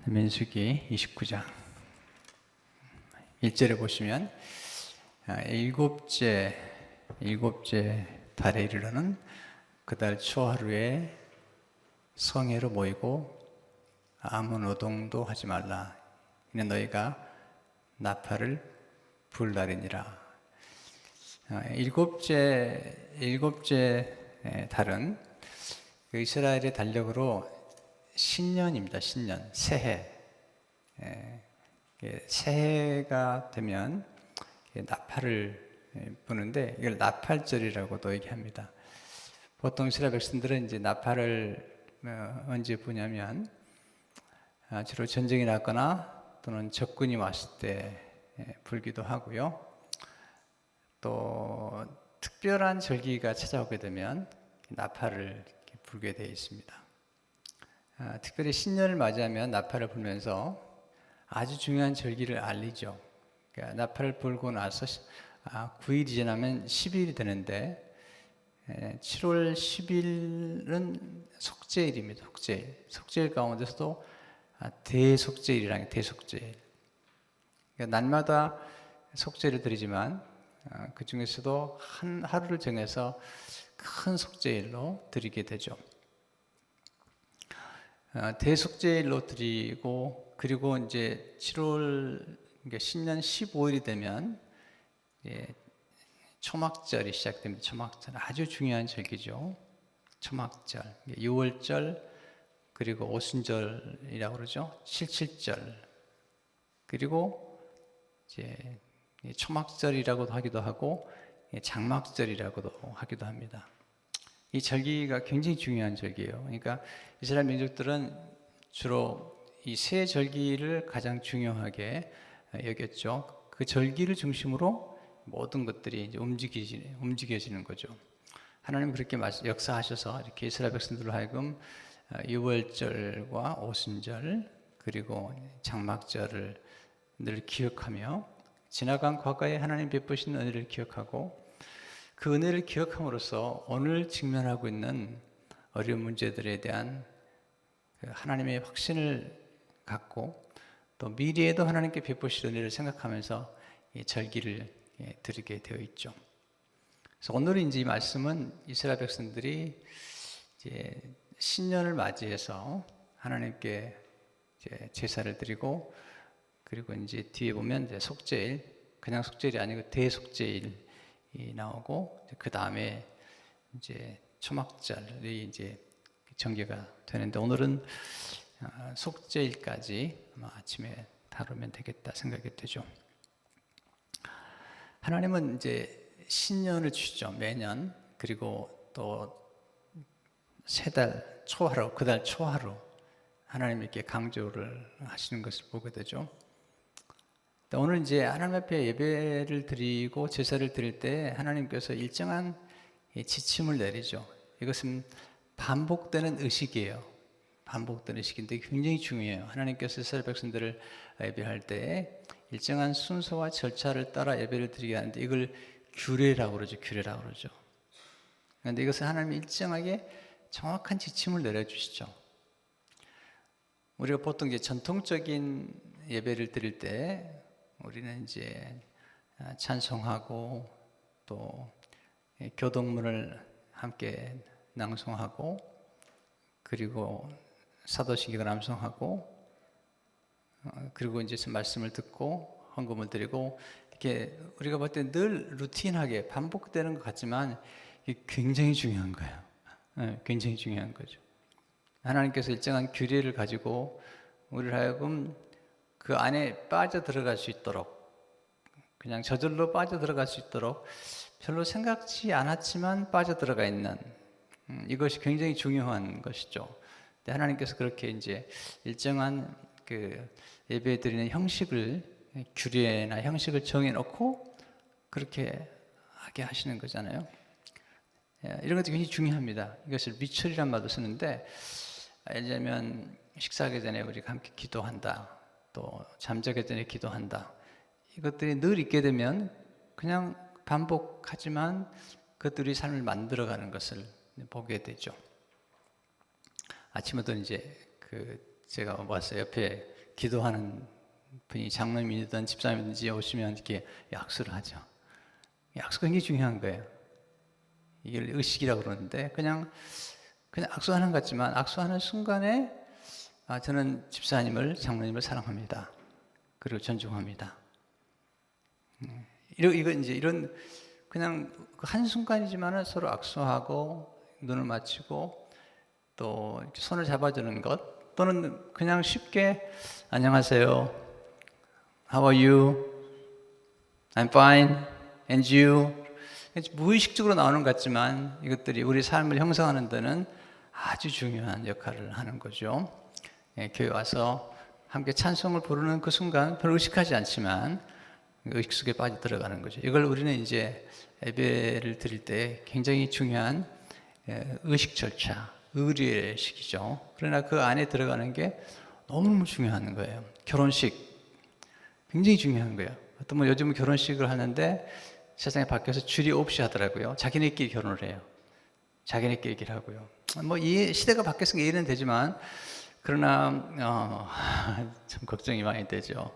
민수기 29장 1절에 보시면 일곱째 달에 이르러는 그달 초하루에 성회로 모이고 아무 노동도 하지 말라. 이는 너희가 나팔을 불 날이니라. 일곱째 달은 이스라엘의 달력으로 신년입니다. 신년, 새해. 새해가 되면 나팔을 부는데 이걸 나팔절이라고도 얘기합니다. 보통 이스라엘 백성들은 이제 나팔을 언제 부냐면 주로 전쟁이 났거나 또는 적군이 왔을 때 불기도 하고요. 또 특별한 절기가 찾아오게 되면 나팔을 불게 되어 있습니다. 특별히 신년을 맞이하면 나팔을 불면서 아주 중요한 절기를 알리죠. 그러니까 나팔을 불고 나서 9일이 지나면 10일이 되는데 7월 10일은 속죄일입니다. 속죄일 가운데서도 대속죄일이라는 대속죄일. 그러니까 날마다 속죄를 드리지만 그 중에서도 한 하루를 정해서 큰 속죄일로 드리게 되죠. 대속죄일로 드리고, 그리고 이제 7월, 그러니까 신년 15일이 되면 초막절이 시작됩니다. 초막절, 아주 중요한 절기죠. 초막절, 6월절, 그리고 오순절이라고 그러죠. 칠칠절, 그리고 이제 초막절이라고도 하기도 하고 장막절이라고도 하기도 합니다. 이 절기가 굉장히 중요한 절기예요. 그러니까 이스라엘 민족들은 주로 이 세 절기를 가장 중요하게 여겼죠. 그 절기를 중심으로 모든 것들이 이제 움직여지는 거죠. 하나님 그렇게 역사하셔서 이렇게 이스라엘 백성들로 하여금 유월절과 오순절 그리고 장막절을 늘 기억하며 지나간 과거에 하나님 베푸신 은혜를 기억하고 그 은혜를 기억함으로써 오늘 직면하고 있는 어려운 문제들에 대한 하나님의 확신을 갖고 또 미래에도 하나님께 베푸실 은혜를 생각하면서 이 절기를 드리게 되어 있죠. 그래서 오늘은 이제 이 말씀은 이스라엘 백성들이 이제 신년을 맞이해서 하나님께 이제 제사를 드리고 그리고 이제 뒤에 보면 이제 속죄일, 그냥 속죄일이 아니고 대속죄일 나오고 그 다음에 이제 초막절이 이제 전개가 되는데 오늘은 속죄일까지 아마 아침에 다루면 되겠다 생각이 되죠. 하나님은 이제 신년을 주시죠. 매년. 그리고 또 세 달 초하루, 그달 초하루 하나님 이렇게 강조를 하시는 것을 보게 되죠. 오늘 이제 하나님 앞에 예배를 드리고 제사를 드릴 때 하나님께서 일정한 지침을 내리죠. 이것은 반복되는 의식이에요. 반복되는 의식인데 굉장히 중요해요. 하나님께서 이스라엘 백성들을 예배할 때 일정한 순서와 절차를 따라 예배를 드리게 하는데 이걸 규례라고 그러죠. 그런데 이것은 하나님이 일정하게 정확한 지침을 내려주시죠. 우리가 보통 이제 전통적인 예배를 드릴 때 우리는 이제 찬송하고 또 교동문을 함께 낭송하고 그리고 사도신경을 암송하고 그리고 이제 말씀을 듣고 헌금을 드리고 이렇게 우리가 볼 때 늘 루틴하게 반복되는 것 같지만 이게 굉장히 중요한 거예요. 굉장히 중요한 거죠. 하나님께서 일정한 규례를 가지고 우리를 하여금 그 안에 빠져 들어갈 수 있도록 그냥 저절로 빠져 들어갈 수 있도록 별로 생각지 않았지만 빠져 들어가 있는 이것이 굉장히 중요한 것이죠. 하나님께서 그렇게 이제 일정한 그 예배 드리는 형식을 규례나 형식을 정해놓고 그렇게 하게 하시는 거잖아요. 이런 것도 굉장히 중요합니다. 이것을 미철이란 말도 쓰는데 예를 들면 식사하기 전에 우리가 함께 기도한다. 또 잠자기 전에 기도한다. 이것들이 늘 있게 되면 그냥 반복하지만 그것들이 삶을 만들어가는 것을 보게 되죠. 아침에도 이제 제가 봤어요. 옆에 기도하는 분이 장로님이든 집사님이든지 오시면 이렇게 약수를 하죠. 약수가 굉장히 중요한 거예요. 이걸 의식이라고 그러는데 그냥 악수하는 것 같지만 악수하는 순간에 저는 집사님을 장로님을 사랑합니다. 그리고 존중합니다. 이런 그냥 한 순간이지만 서로 악수하고 눈을 맞추고 또 손을 잡아주는 것 또는 그냥 쉽게 안녕하세요. How are you? I'm fine. And you? 무의식적으로 나오는 것 같지만 이것들이 우리 삶을 형성하는 데는 아주 중요한 역할을 하는 거죠. 교회 와서 함께 찬송을 부르는 그 순간 별로 의식하지 않지만 의식 속에 빠져 들어가는 거죠. 이걸 우리는 이제 예배를 드릴 때 굉장히 중요한 의식 절차, 의례식이죠. 그러나 그 안에 들어가는 게 너무너무 중요한 거예요. 결혼식 굉장히 중요한 거예요. 또 뭐 요즘은 결혼식을 하는데 세상에 바뀌어서 줄이 없이 하더라고요. 자기네끼리 결혼을 해요. 자기네끼리 얘기를 하고요. 뭐 이 시대가 바뀌어서 이해는 되지만 그러나 참 걱정이 많이 되죠.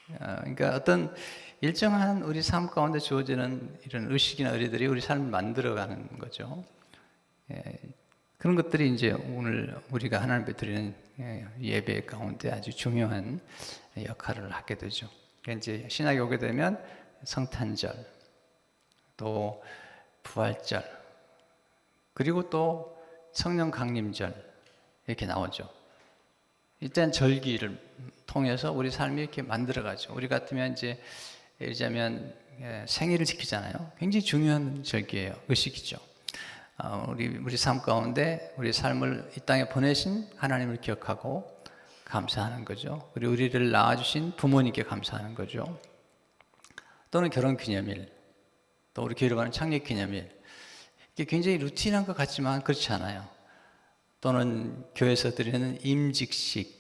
그러니까 어떤 일정한 우리 삶 가운데 주어지는 이런 의식이나 의례들이 우리 삶을 만들어가는 거죠. 그런 것들이 이제 오늘 우리가 하나님께 드리는 예배 가운데 아주 중요한 역할을 하게 되죠. 그러니까 이제 신학에 오게 되면 성탄절, 또 부활절, 그리고 또 성령 강림절 이렇게 나오죠. 일단 절기를 통해서 우리 삶이 이렇게 만들어가죠. 우리 같으면 이제 예를 들자면 생일을 지키잖아요. 굉장히 중요한 절기예요. 의식이죠. 우리 삶 가운데 우리 삶을 이 땅에 보내신 하나님을 기억하고 감사하는 거죠. 그리고 우리를 낳아주신 부모님께 감사하는 거죠. 또는 결혼기념일, 또 우리 교회로 가는 창립기념일. 이게 굉장히 루틴한 것 같지만 그렇지 않아요. 또는 교회에서 드리는 임직식,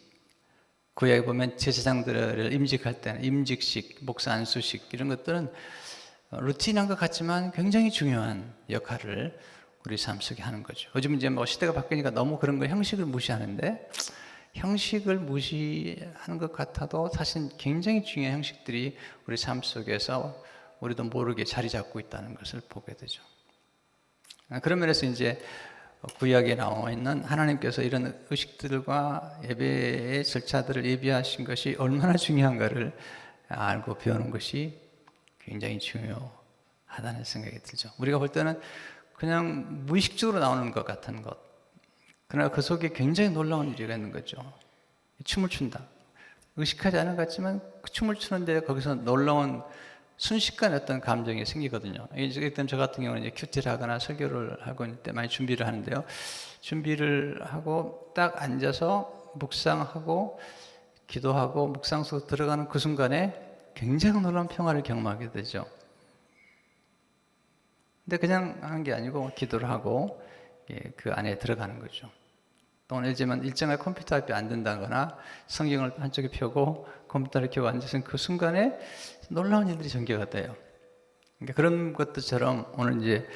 구약에 보면 제사장들을 임직할 때는 임직식, 목사 안수식 이런 것들은 루틴한 것 같지만 굉장히 중요한 역할을 우리 삶 속에 하는 거죠. 요즘 이제 뭐 시대가 바뀌니까 너무 그런 거 형식을 무시하는데 형식을 무시하는 것 같아도 사실 굉장히 중요한 형식들이 우리 삶 속에서 우리도 모르게 자리 잡고 있다는 것을 보게 되죠. 그런 면에서 이제 구약에 나와 있는 하나님께서 이런 의식들과 예배의 절차들을 예비하신 것이 얼마나 중요한가를 알고 배우는 것이 굉장히 중요하다는 생각이 들죠. 우리가 볼 때는 그냥 무의식적으로 나오는 것 같은 것. 그러나 그 속에 굉장히 놀라운 일이 있는 거죠. 춤을 춘다. 의식하지 않은 것 같지만 그 춤을 추는데 거기서 놀라운 순식간에 어떤 감정이 생기거든요. 일단 저 같은 경우는 이제 큐티를 하거나 설교를 하고 있을 때 많이 준비를 하는데요. 준비를 하고 딱 앉아서 묵상하고 기도하고 묵상 속 들어가는 그 순간에 굉장히 놀라운 평화를 경험하게 되죠. 근데 그냥 하는 게 아니고 기도를 하고 그 안에 들어가는 거죠. 또는 예를 들면 일정하게 컴퓨터 앞에 앉는다거나 성경을 한쪽에 펴고 컴퓨터를 켜고 앉으신 그 순간에 놀라운 일들이 전개가 돼요. 그러니까 그런 것들처럼 오늘 이제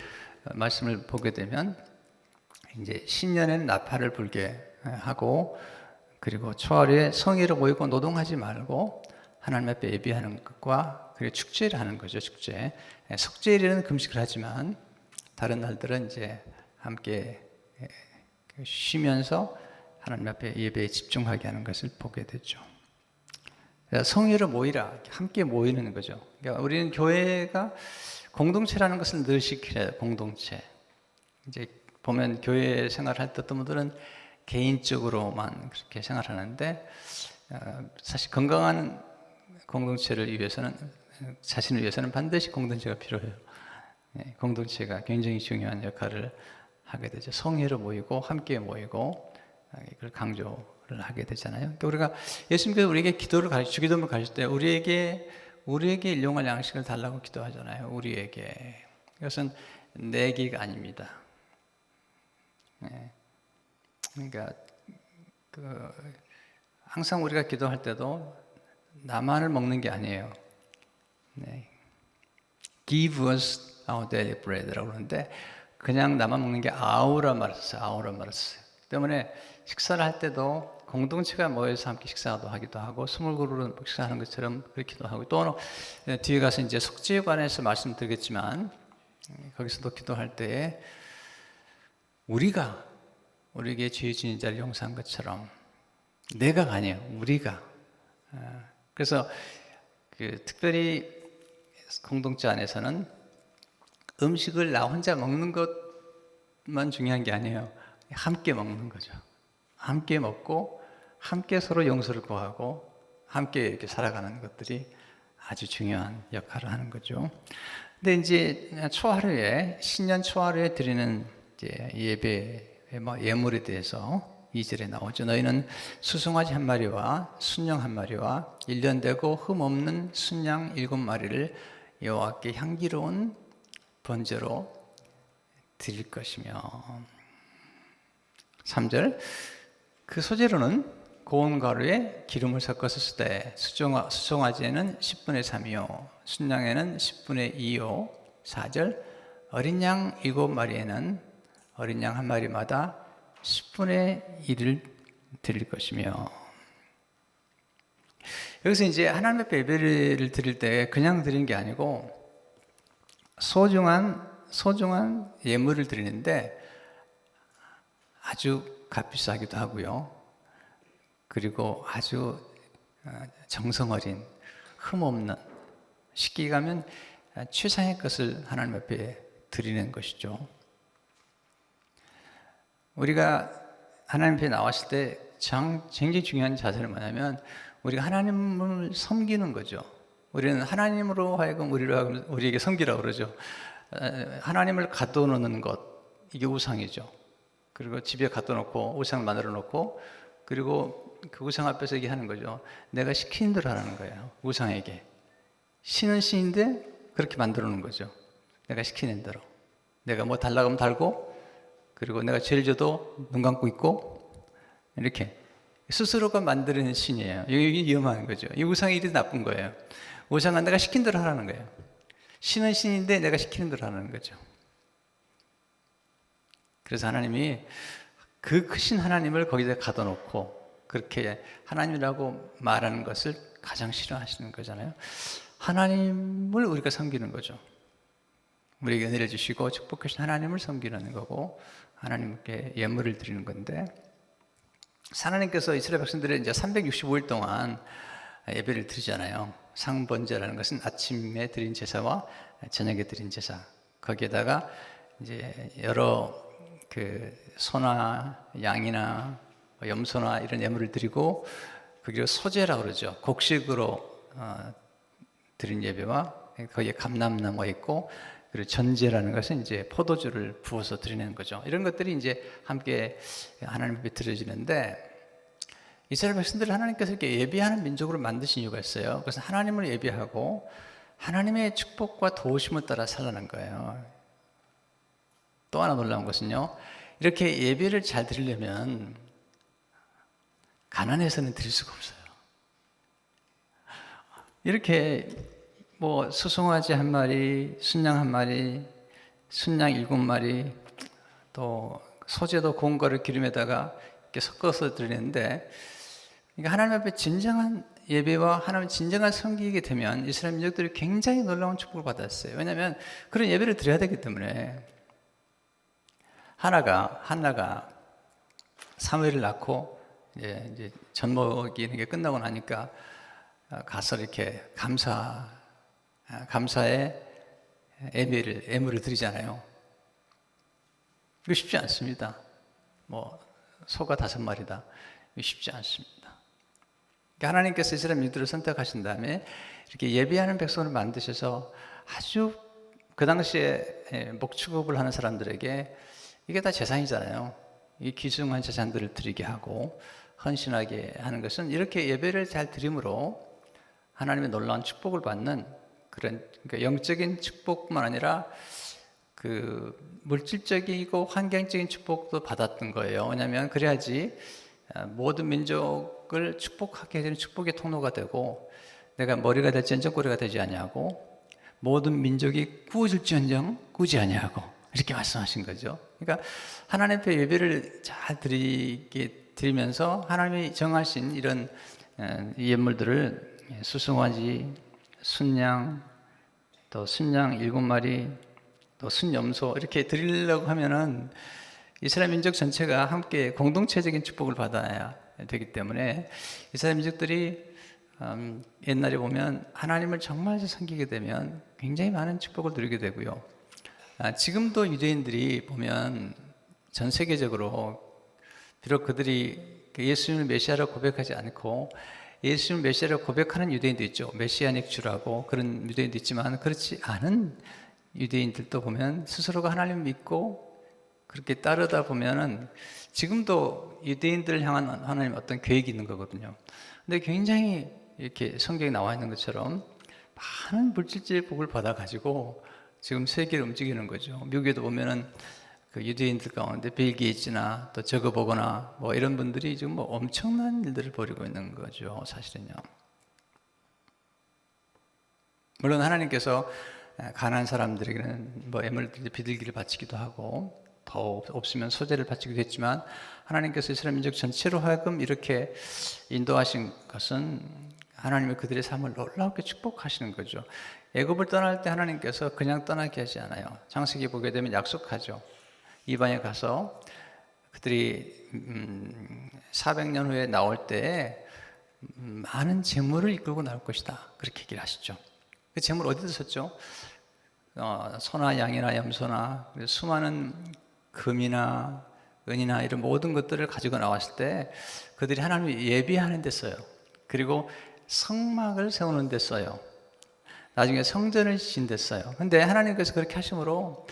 말씀을 보게 되면 이제 신년에는 나팔을 불게 하고 그리고 초하루에 성회를 모이고 노동하지 말고 하나님 앞에 예배하는 것과 그리고 축제를 하는 거죠. 축제. 속죄일에는 금식을 하지만 다른 날들은 이제 함께 쉬면서 하나님 앞에 예배에 집중하게 하는 것을 보게 되죠. 성회로 모이라, 함께 모이는 거죠. 그러니까 우리는 교회가 공동체라는 것을 늘 시키래요. 공동체. 이제 보면 교회 생활할 때 어떤 분들은 개인적으로만 그렇게 생활하는데 사실 건강한 공동체를 위해서는 자신을 위해서는 반드시 공동체가 필요해요. 공동체가 굉장히 중요한 역할을 하게 되죠. 성회로 모이고 함께 모이고 이걸 강조를 하게 되잖아요. 그러니까 우리가 예수님께서 우리에게 주기도문을 가르칠 때 우리에게 일용할 양식을 달라고 기도하잖아요. 우리에게. 이것은 내기가 아닙니다. 그러니까 항상 우리가 기도할 때도 나만을 먹는 게 아니에요. Give us our daily bread라고 그러는데 그냥 나만 먹는 게 아우라 말을 썼어요. 아우라 말을 썼어요. 때문에 식사를 할 때도 공동체가 모여서 함께 식사도 하기도 하고 스몰 그룹으로 식사하는 것처럼 그렇기도 하고, 또 뒤에 가서 이제 속죄에 관해서 말씀드리겠지만 거기서도 기도할 때 우리가 우리에게 죄 지은 자를 용서한 것처럼, 내가가 아니에요, 우리가. 그래서 특별히 공동체 안에서는 음식을 나 혼자 먹는 것만 중요한 게 아니에요. 함께 먹는 거죠. 함께 먹고 함께 서로 용서를 구하고 함께 이렇게 살아가는 것들이 아주 중요한 역할을 하는 거죠. 근데 이제 초하루에, 신년 초하루에 드리는 이제 예물에 대해서 2절에 나오죠. 너희는 수송아지 한 마리와 순양 한 마리와 1년 되고 흠 없는 순양 7마리를 여호와께 향기로운 번제로 드릴 것이며. 3절, 그 소재로는 고운 가루에 기름을 섞어서 쓰되 수송아지에는 10분의 3이요 순양에는 10분의 2요. 4절, 어린 양 7마리에는 어린 양 한 마리마다 10분의 1을 드릴 것이며. 여기서 이제 하나님 앞에 예배를 드릴 때 그냥 드리는 게 아니고 소중한 예물을 드리는데 아주 값비싸기도 하고요. 그리고 아주 정성 어린, 흠 없는, 쉽게 가면 최상의 것을 하나님 앞에 드리는 것이죠. 우리가 하나님 앞에 나왔을 때 굉장히 중요한 자세는 뭐냐면 우리가 하나님을 섬기는 거죠. 우리는 하나님으로 하여금 우리에게 섬기라고 그러죠. 하나님을 가둬놓는 것, 이게 우상이죠. 그리고 집에 가둬놓고 우상 만들어 놓고, 그리고 그 우상 앞에서 얘기하는 거죠. 내가 시키는 대로 하라는 거예요. 우상에게. 신은 신인데 그렇게 만들어 놓은 거죠. 내가 시키는 대로. 내가 뭐 달라고 하면 달고, 그리고 내가 죄를 져도 눈 감고 있고, 이렇게 스스로가 만드는 신이에요. 이게 위험한 거죠. 이 우상이 이렇게 나쁜 거예요. 우상은 내가 시킨 대로 하라는 거예요. 신은 신인데 내가 시키는 대로 하는 거죠. 그래서 하나님이 그 크신 하나님을 거기다 가둬놓고 그렇게 하나님이라고 말하는 것을 가장 싫어하시는 거잖아요. 하나님을 우리가 섬기는 거죠. 우리에게 은혜를 주시고 축복하신 하나님을 섬기는 거고 하나님께 예물을 드리는 건데, 하나님께서 이스라엘 백성들을 이제 365일 동안 예배를 드리잖아요. 상번제라는 것은 아침에 드린 제사와 저녁에 드린 제사, 거기에다가 이제 여러 소나 양이나 염소나 이런 예물을 드리고, 그리고 소제라고 그러죠. 곡식으로 드린 예배와 거기에 감람나무가 있고, 그리고 전제라는 것은 이제 포도주를 부어서 드리는 거죠. 이런 것들이 이제 함께 하나님 앞에 드려지는데, 이스라엘 백성들을 하나님께서 이렇게 예배하는 민족으로 만드신 이유가 있어요. 그래서 하나님을 예배하고 하나님의 축복과 도우심을 따라 살라는 거예요. 또 하나 놀라운 것은요, 이렇게 예배를 잘 드리려면 가난해서는 드릴 수가 없어요. 이렇게 뭐 수송아지 한 마리, 순양 한 마리, 순양 7마리, 또 소재도 고운 거를 기름에다가 이렇게 섞어서 드리는데, 그러니까 하나님 앞에 진정한 예배와 하나님 진정한 섬기게 되면 이스라엘 민족들이 굉장히 놀라운 축복을 받았어요. 왜냐하면 그런 예배를 드려야 되기 때문에. 한나가 사무엘을 낳고 이제 젖먹이 이런 게 끝나고 나니까 가서 이렇게 감사의 예물을 드리잖아요. 이거 쉽지 않습니다. 뭐 소가 5마리다. 이거 쉽지 않습니다. 그러니까 하나님께서 이스라엘 민족들을 선택하신 다음에 이렇게 예배하는 백성을 만드셔서 아주 그 당시에 목축업을 하는 사람들에게 이게 다 재산이잖아요. 이 귀중한 재산들을 드리게 하고 헌신하게 하는 것은 이렇게 예배를 잘 드림으로 하나님의 놀라운 축복을 받는 그런, 그러니까 영적인 축복뿐만 아니라 그 물질적이고 환경적인 축복도 받았던 거예요. 왜냐하면 그래야지 모든 민족을 축복하게 되는 축복의 통로가 되고, 내가 머리가 될지언정 꼬리가 되지 아니하고 모든 민족이 구워질지언정 구지 아니하고 이렇게 말씀하신 거죠. 그러니까 하나님 앞에 예배를 잘 드리면서 하나님이 정하신 이런 예물들을 수송아지, 순양, 또 순양 7마리, 또 순염소 이렇게 드리려고 하면은 이스라엘 민족 전체가 함께 공동체적인 축복을 받아야 되기 때문에 이스라엘 민족들이 옛날에 보면 하나님을 정말 섬기게 되면 굉장히 많은 축복을 누리게 되고요. 지금도 유대인들이 보면 전 세계적으로 비록 그들이 예수님을 메시아로 고백하지 않고 예수님을 메시아로 고백하는 유대인도 있죠. 메시아닉 주라고 그런 유대인도 있지만 그렇지 않은 유대인들도 보면 스스로가 하나님을 믿고 그렇게 따르다 보면은 지금도 유대인들을 향한 하나님 어떤 계획이 있는 거거든요. 근데 굉장히 이렇게 성경에 나와 있는 것처럼 많은 물질적인 복을 받아가지고 지금 세계를 움직이는 거죠. 미국에도 보면은 그 유대인들 가운데 빌 게이츠나 또 저거보거나 뭐 이런 분들이 지금 뭐 엄청난 일들을 벌이고 있는 거죠. 사실은요. 물론 하나님께서 가난한 사람들에게는 뭐 애물들 비둘기를 바치기도 하고 더 없으면 소재를 바치기도 했지만 하나님께서 이스라엘 민족 전체로 하여금 이렇게 인도하신 것은 하나님의 그들의 삶을 놀랍게 축복하시는 거죠. 애굽을 떠날 때 하나님께서 그냥 떠나게 하지 않아요. 창세기 보게 되면 약속하죠. 이방에 가서 그들이 400년 후에 나올 때 많은 재물을 이끌고 나올 것이다. 그렇게 얘기를 하시죠. 그 재물 어디다 썼죠? 소나 양이나 염소나 수많은 금이나 은이나 이런 모든 것들을 가지고 나왔을 때 그들이 하나님을 예비하는 데 써요. 그리고 성막을 세우는 데 써요. 나중에 성전을 지은 데 써요. 근데 하나님께서 그렇게 하심으로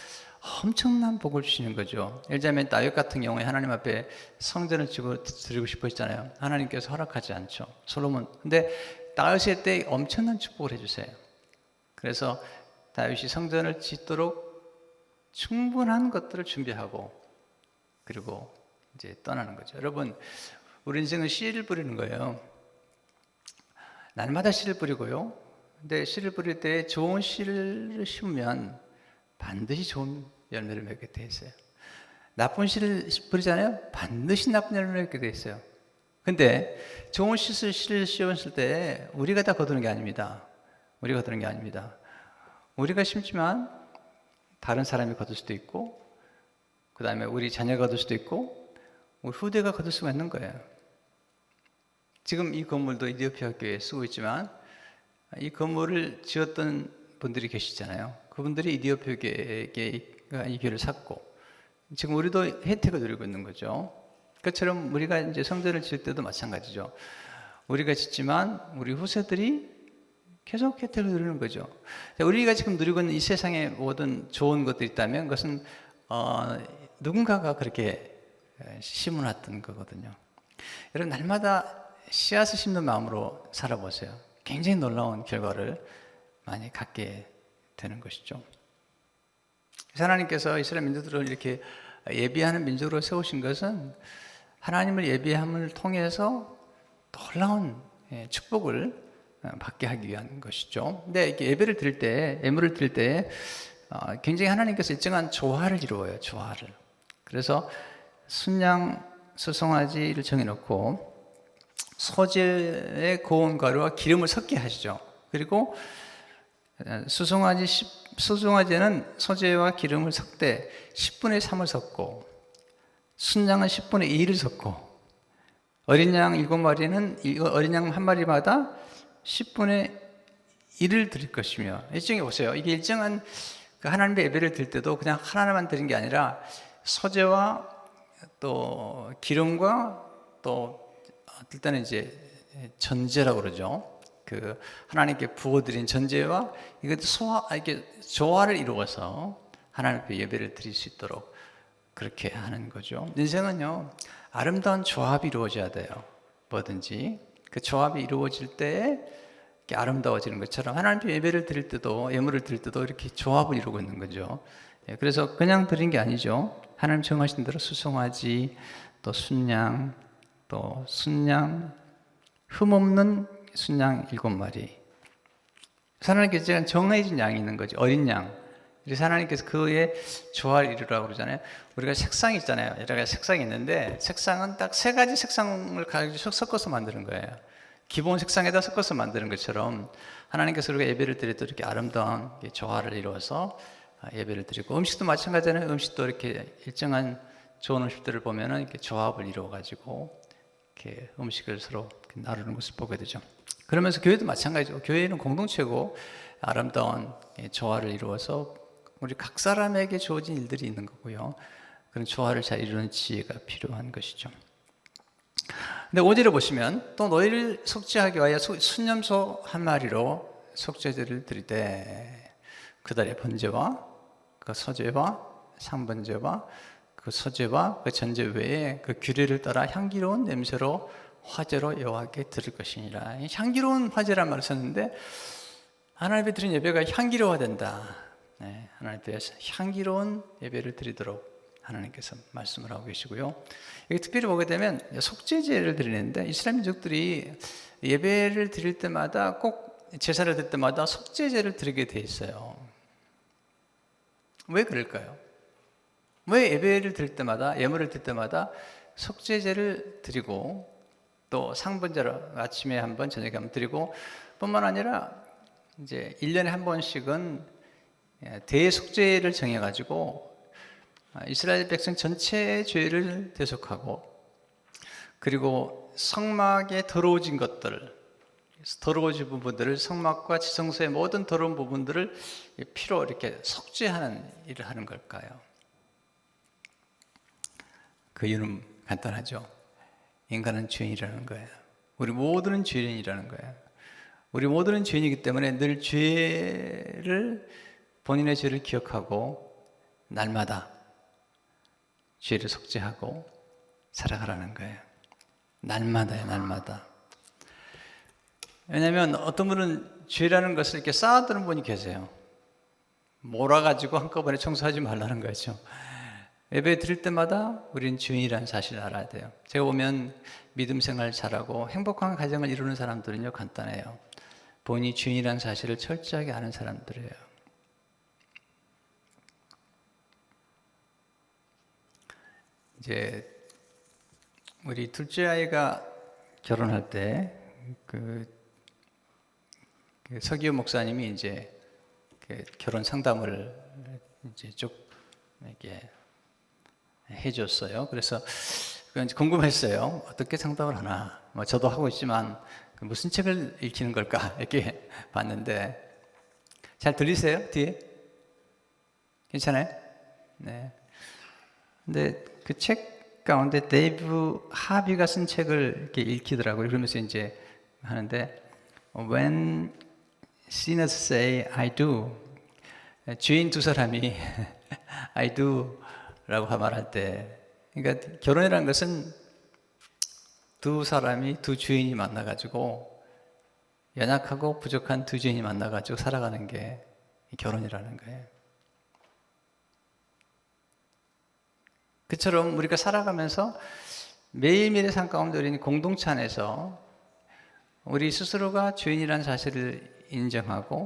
엄청난 복을 주시는 거죠. 예를 들자면 다윗 같은 경우에 하나님 앞에 성전을 드리고 싶어 했잖아요. 하나님께서 허락하지 않죠. 솔로몬. 근데 다윗의 때 엄청난 축복을 해주세요. 그래서 다윗이 성전을 짓도록 충분한 것들을 준비하고 그리고 이제 떠나는 거죠. 여러분, 우리 인생은 씨를 뿌리는 거예요. 날마다 씨를 뿌리고요. 근데 씨를 뿌릴 때 좋은 씨를 심으면 반드시 좋은 열매를 맺게 돼 있어요. 나쁜 씨를 뿌리잖아요. 반드시 나쁜 열매를 맺게 돼 있어요. 근데 좋은 씨를 씌웠을 때 우리가 다 거두는 게 아닙니다. 우리가 거두는 게 아닙니다. 우리가 심지만 다른 사람이 거둘 수도 있고 그 다음에 우리 자녀가 거둘 수도 있고 우리 후대가 거둘 수가 있는 거예요. 지금 이 건물도 이디오피아 교회에 쓰고 있지만 이 건물을 지었던 분들이 계시잖아요. 그분들이 이디오피아 교회가 이 교회를 샀고 지금 우리도 혜택을 누리고 있는 거죠. 그처럼 우리가 이제 성전을 지을 때도 마찬가지죠. 우리가 짓지만 우리 후세들이 계속 혜택을 누리는 거죠. 우리가 지금 누리고 있는 이 세상에 모든 좋은 것들이 있다면 그것은 누군가가 그렇게 심어놨던 거거든요. 여러분 날마다 씨앗을 심는 마음으로 살아보세요. 굉장히 놀라운 결과를 많이 갖게 되는 것이죠. 하나님께서 이스라엘 민족들을 이렇게 예비하는 민족으로 세우신 것은 하나님을 예비함을 통해서 놀라운 축복을 받게 하기 위한 것이죠. 근데 이렇게 예배를 드릴 때, 예물을 드릴 때 굉장히 하나님께서 일정한 조화를 이루어요. 조화를. 그래서 순양 수송아지를 정해놓고 소재의 고운 가루와 기름을 섞게 하시죠. 그리고 수송아지는 소재와 기름을 섞되 10분의 3을 섞고 순양은 10분의 2를 섞고 어린 양 7마리는 어린 양 한 마리마다 10분의 1을 드릴 것이며 일정해 보세요. 이게 일정한 하나님의 예배를 드릴 때도 그냥 하나만 드린 게 아니라 소재와 또 기름과 또 어떨 때는 이제 전제라고 그러죠. 그 하나님께 부어드린 전제와 이것도 이렇게 조화를 이루어서 하나님께 예배를 드릴 수 있도록 그렇게 하는 거죠. 인생은요 아름다운 조합이 이루어져야 돼요. 뭐든지 그 조합이 이루어질 때 이렇게 아름다워지는 것처럼 하나님께 예배를 드릴 때도 예물을 드릴 때도 이렇게 조합을 이루고 있는 거죠. 그래서 그냥 드린 게 아니죠. 하나님 정하신 대로 수송아지 또 순양 또 순양 흠없는 순양 7마리 하나님께서 정해진 양이 있는 거죠. 어린 양 그래서 하나님께서 그의 조화를 이루라고 그러잖아요. 우리가 색상이 있잖아요. 여러 가지 색상이 있는데 색상은 딱 세 가지 색상을 가지고 섞어서 만드는 거예요. 기본 색상에다 섞어서 만드는 것처럼 하나님께서 우리가 예배를 드릴 때 이렇게 아름다운 조화를 이루어서 예배를 드리고, 음식도 마찬가지잖아요. 음식도 이렇게 일정한 좋은 음식들을 보면은 이렇게 조합을 이루어 가지고 이렇게 음식을 서로 나누는 것을 보게 되죠. 그러면서 교회도 마찬가지죠. 교회는 공동체고 아름다운 조화를 이루어서 우리 각 사람에게 주어진 일들이 있는 거고요. 그런 조화를 잘 이루는 지혜가 필요한 것이죠. 근데 5절에 보시면 또 너희를 속죄하기 위하여 순념소 한 마리로 속죄제를 드리되 그 달의 번제와 그 서제와 상번제와 그 서제와 그 전제 외에 그 규례를 따라 향기로운 냄새로 화제로 여호와께 드릴 것이니라. 향기로운 화제란 말을 썼는데 하나님 앞에 드린 예배가 향기로워야 된다. 네, 하나님 앞에서 향기로운 예배를 드리도록 하나님께서 말씀을 하고 계시고요. 여기 특별히 보게 되면 속죄제를 드리는데 이스라엘 민족들이 예배를 드릴 때마다 꼭 제사를 드릴 때마다 속죄제를 드리게 돼 있어요. 왜 그럴까요? 왜 예배를 드릴 때마다, 예물을 드릴 때마다 속죄제를 드리고 또 상번제로 아침에 한 번, 저녁에 한 번 드리고, 뿐만 아니라 이제 1년에 한 번씩은 대속죄를 정해가지고 이스라엘 백성 전체의 죄를 대속하고, 그리고 성막에 더러워진 것들, 더러워진 부분들을, 성막과 지성소의 모든 더러운 부분들을 피로 이렇게 속죄하는 일을 하는 걸까요? 그 이유는 간단하죠. 인간은 죄인이라는 거예요. 우리 모두는 죄인이라는 거예요. 우리 모두는 죄인이기 때문에 늘 본인의 죄를 기억하고 날마다 죄를 속죄하고 살아가라는 거예요. 날마다요, 날마다. 왜냐하면 어떤 분은 죄라는 것을 이렇게 쌓아두는 분이 계세요. 몰아가지고 한꺼번에 청소하지 말라는 거죠. 예배 드릴 때마다 우리는 죄인이라는 사실을 알아야 돼요. 제가 보면 믿음 생활 잘하고 행복한 가정을 이루는 사람들은요, 간단해요. 본인이 죄인이라는 사실을 철저하게 아는 사람들이에요. 이제 우리 둘째 아이가 결혼할 때 그 서기호 목사님이 이제 결혼 상담을 이제 쭉 이렇게 해줬어요. 그래서 궁금했어요. 어떻게 상담을 하나. 뭐 저도 하고 있지만 무슨 책을 읽히는 걸까 이렇게 봤는데, 잘 들리세요? 뒤에? 괜찮아요? 네. 근데 그 책 가운데 데이브 하비가 쓴 책을 이렇게 읽히더라고요. 그러면서 이제 하는데, When sinners say I do, 죄인 두 사람이 I do 라고 말할 때, 그러니까 결혼이라는 것은 두 사람이, 두 주인이 만나가지고 연약하고 부족한 두 주인이 만나가지고 살아가는 게 결혼이라는 거예요. 그처럼 우리가 살아가면서 매일매일의 삶 가운데 우리는 공동체 안에서 우리 스스로가 죄인이라는 사실을 인정하고,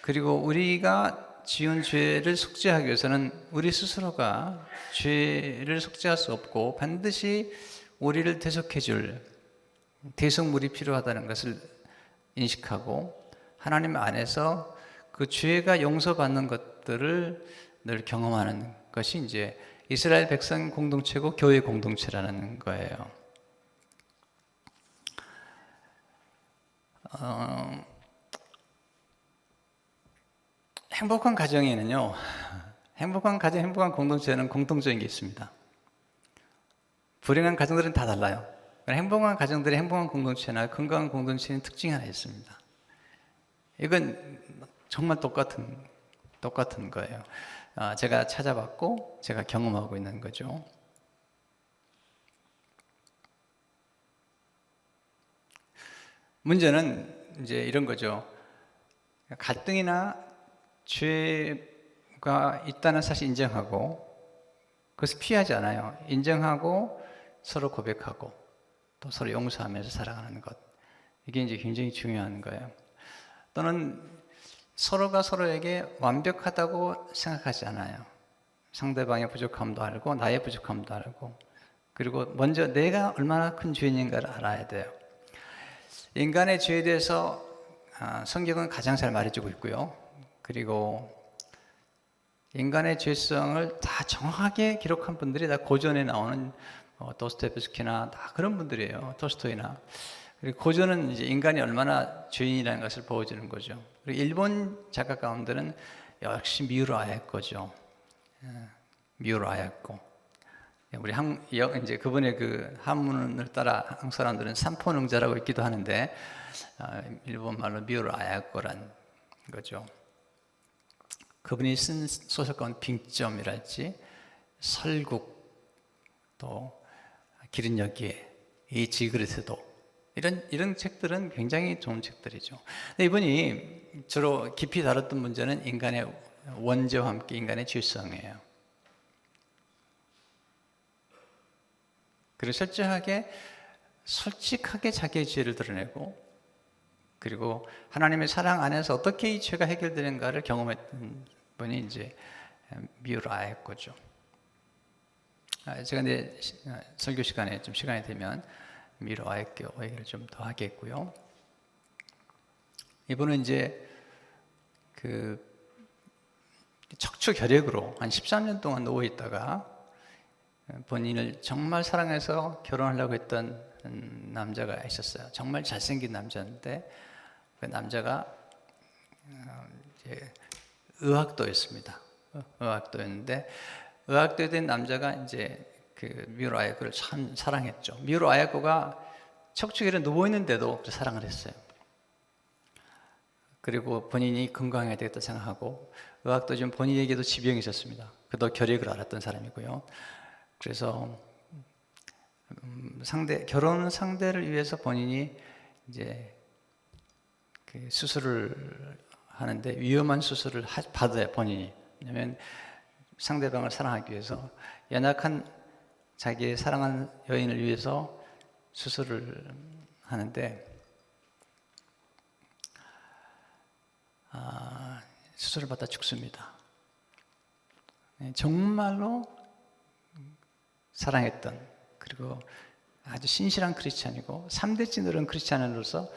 그리고 우리가 지은 죄를 속죄하기 위해서는 우리 스스로가 죄를 속죄할 수 없고 반드시 우리를 대속해 줄 대속물이 필요하다는 것을 인식하고, 하나님 안에서 그 죄가 용서받는 것들을 늘 경험하는 것이 이제 이스라엘 백성 공동체고 교회 공동체라는 거예요. 행복한 가정에는요, 행복한 가정, 행복한 공동체는 공통적인 게 있습니다. 불행한 가정들은 다 달라요. 행복한 가정들의 행복한 공동체나 건강한 공동체는 특징이 하나 있습니다. 이건 정말 똑같은 거예요. 제가 찾아봤고 제가 경험하고 있는 거죠. 문제는 이제 이런 거죠. 갈등이나 죄가 있다는 사실 인정하고 그것을 피하지 않아요. 인정하고 서로 고백하고 또 서로 용서하면서 살아가는 것, 이게 이제 굉장히 중요한 거예요. 또는 서로가 서로에게 완벽하다고 생각하지 않아요. 상대방의 부족함도 알고 나의 부족함도 알고, 그리고 먼저 내가 얼마나 큰 죄인인가를 알아야 돼요. 인간의 죄에 대해서 성경은 가장 잘 말해주고 있고요. 그리고 인간의 죄성을 다 정확하게 기록한 분들이 다 고전에 나오는 도스토옙스키나 다 그런 분들이에요. 톨스토이나. 그리고 고전은 이제 인간이 얼마나 죄인이라는 것을 보여주는 거죠. 그리고 일본 작가 가운데는 역시 미우라 아야코죠. 미우라 아야코. 우리 이제 그분의 그 한문을 따라 한국 사람들은 삼포능자라고 읽기도 하는데, 일본 말로 미우라 아야코란 거죠. 그분이 쓴 소설 가운데 빙점이랄지, 설국, 또 길은 여기에, 이 질그릇에도, 이런 책들은 굉장히 좋은 책들이죠. 근데 이분이 주로 깊이 다뤘던 문제는 인간의 원죄와 함께 인간의 죄성이에요. 그리고 철저하게 솔직하게 자기의 죄를 드러내고, 그리고 하나님의 사랑 안에서 어떻게 이 죄가 해결되는가를 경험했던 분이 이제 미우라 아야코죠. 제가 내 설교 시간에 좀 시간이 되면 미우라 아야코 얘기를 좀 더 하겠고요. 이분은 이제 그 척추 결핵으로 한 13년 동안 누워 있다가 본인을 정말 사랑해서 결혼하려고 했던 남자가 있었어요. 정말 잘생긴 남자인데 그 남자가 이제 의학도였습니다. 의학도였는데 의학도에 된 남자가 이제 그 미우라 아야코를 참 사랑했죠. 미우라 아야코가 척추결에 누워 있는데도 사랑을 했어요. 그리고 본인이 건강해야 되겠다 생각하고, 의학도 좀 본인에게도 지병이 있었습니다. 그도 결핵을 앓았던 사람이고요. 그래서 결혼 상대를 위해서 본인이 이제 그 수술을 하는데 위험한 수술을 받아요, 본인이. 왜냐하면 상대방을 사랑하기 위해서 연약한 자기의 사랑하는 여인을 위해서 수술을 하는데 수술을 받다 죽습니다. 정말로 사랑했던, 그리고 아주 신실한 크리스찬이고 3대 찐으로는 크리스찬으로서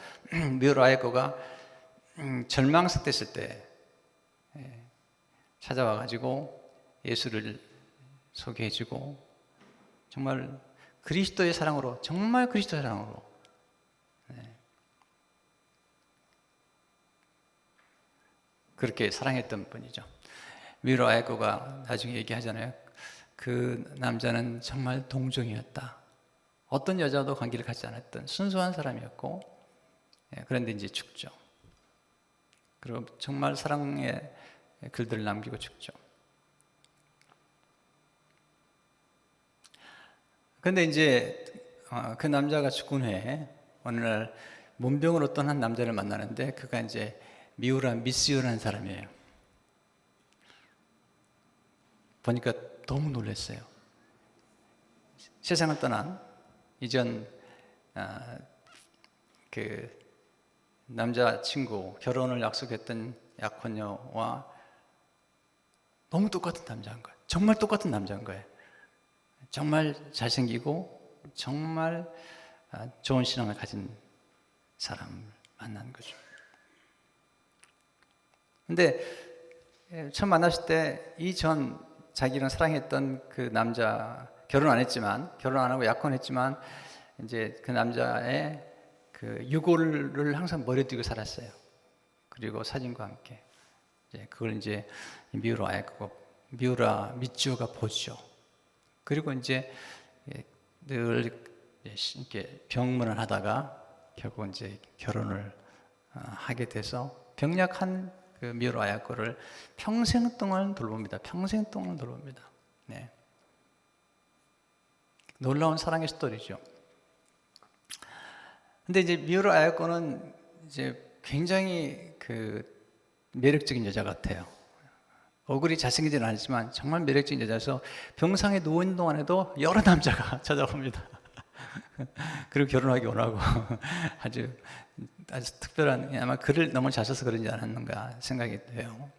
미우라 아야코가 절망스됐을 때 찾아와가지고 예수를 소개해주고, 정말 그리스도의 사랑으로, 정말 그리스도의 사랑으로 그렇게 사랑했던 분이죠. 미우라 아야코가 나중에 얘기하잖아요. 그 남자는 정말 동정이었다. 어떤 여자도 관계를 갖지 않았던 순수한 사람이었고, 그런데 이제 죽죠. 그리고 정말 사랑의 글들을 남기고 죽죠. 그런데 이제 그 남자가 죽은 후에 어느 날 문병으로 어떤 한 남자를 만나는데, 그가 이제 미우라 미스유라는 사람이에요. 보니까 너무 놀랐어요. 세상을 떠난 이전 그 남자친구, 결혼을 약속했던 약혼녀와 너무 똑같은 남자인 거예요. 정말 똑같은 남자인 거예요. 정말 잘생기고 정말 좋은 신앙을 가진 사람을 만난 거죠. 근데 처음 만났을 때 이전 자기랑 사랑했던 그 남자, 결혼 안 하고 약혼했지만 이제 그 남자의 그 유골을 항상 머리에 띄고 살았어요. 그리고 사진과 함께 그걸 이제 미우라 아야코가, 미우라 미츠오가 보죠. 그리고 이제 늘 이렇게 병문안 하다가 결국 이제 결혼을 하게 돼서 병약한 그 미우라 아야코를 평생 동안 돌봅니다. 평생 동안 돌봅니다. 네. 놀라운 사랑의 스토리죠. 근데 이제 미우라 아야코는 이제 굉장히 그 매력적인 여자 같아요. 얼굴이 잘생기지는 않지만 정말 매력적인 여자여서 병상에 누워있는 동안에도 여러 남자가 찾아옵니다. 그리고 결혼하기 원하고 아주 아주 특별한, 아마 글을 너무 잘 써서 그러지 않았는가 생각이 돼요.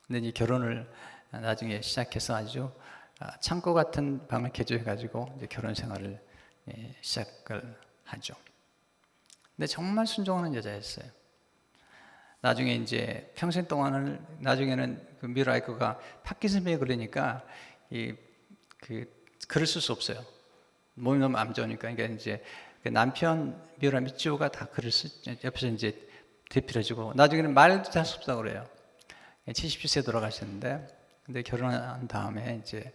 근데 이 결혼을 나중에 시작해서 아주 창고 같은 방을 개조해가지고 이제 결혼 생활을 시작을 하죠. 근데 정말 순종하는 여자였어요. 나중에 이제 평생 동안을, 나중에는 그 미라이크가 파킨슨병에 걸리니까 그 글을 쓸 수 없어요. 몸이 너무 안 좋으니까. 그러니까 이제 그 남편 미우라 미치오가 다 글을 옆에서 이제 대필해주고, 나중에는 말도 잘 수 없다고 그래요. 77세 돌아가셨는데, 근데 결혼한 다음에 이제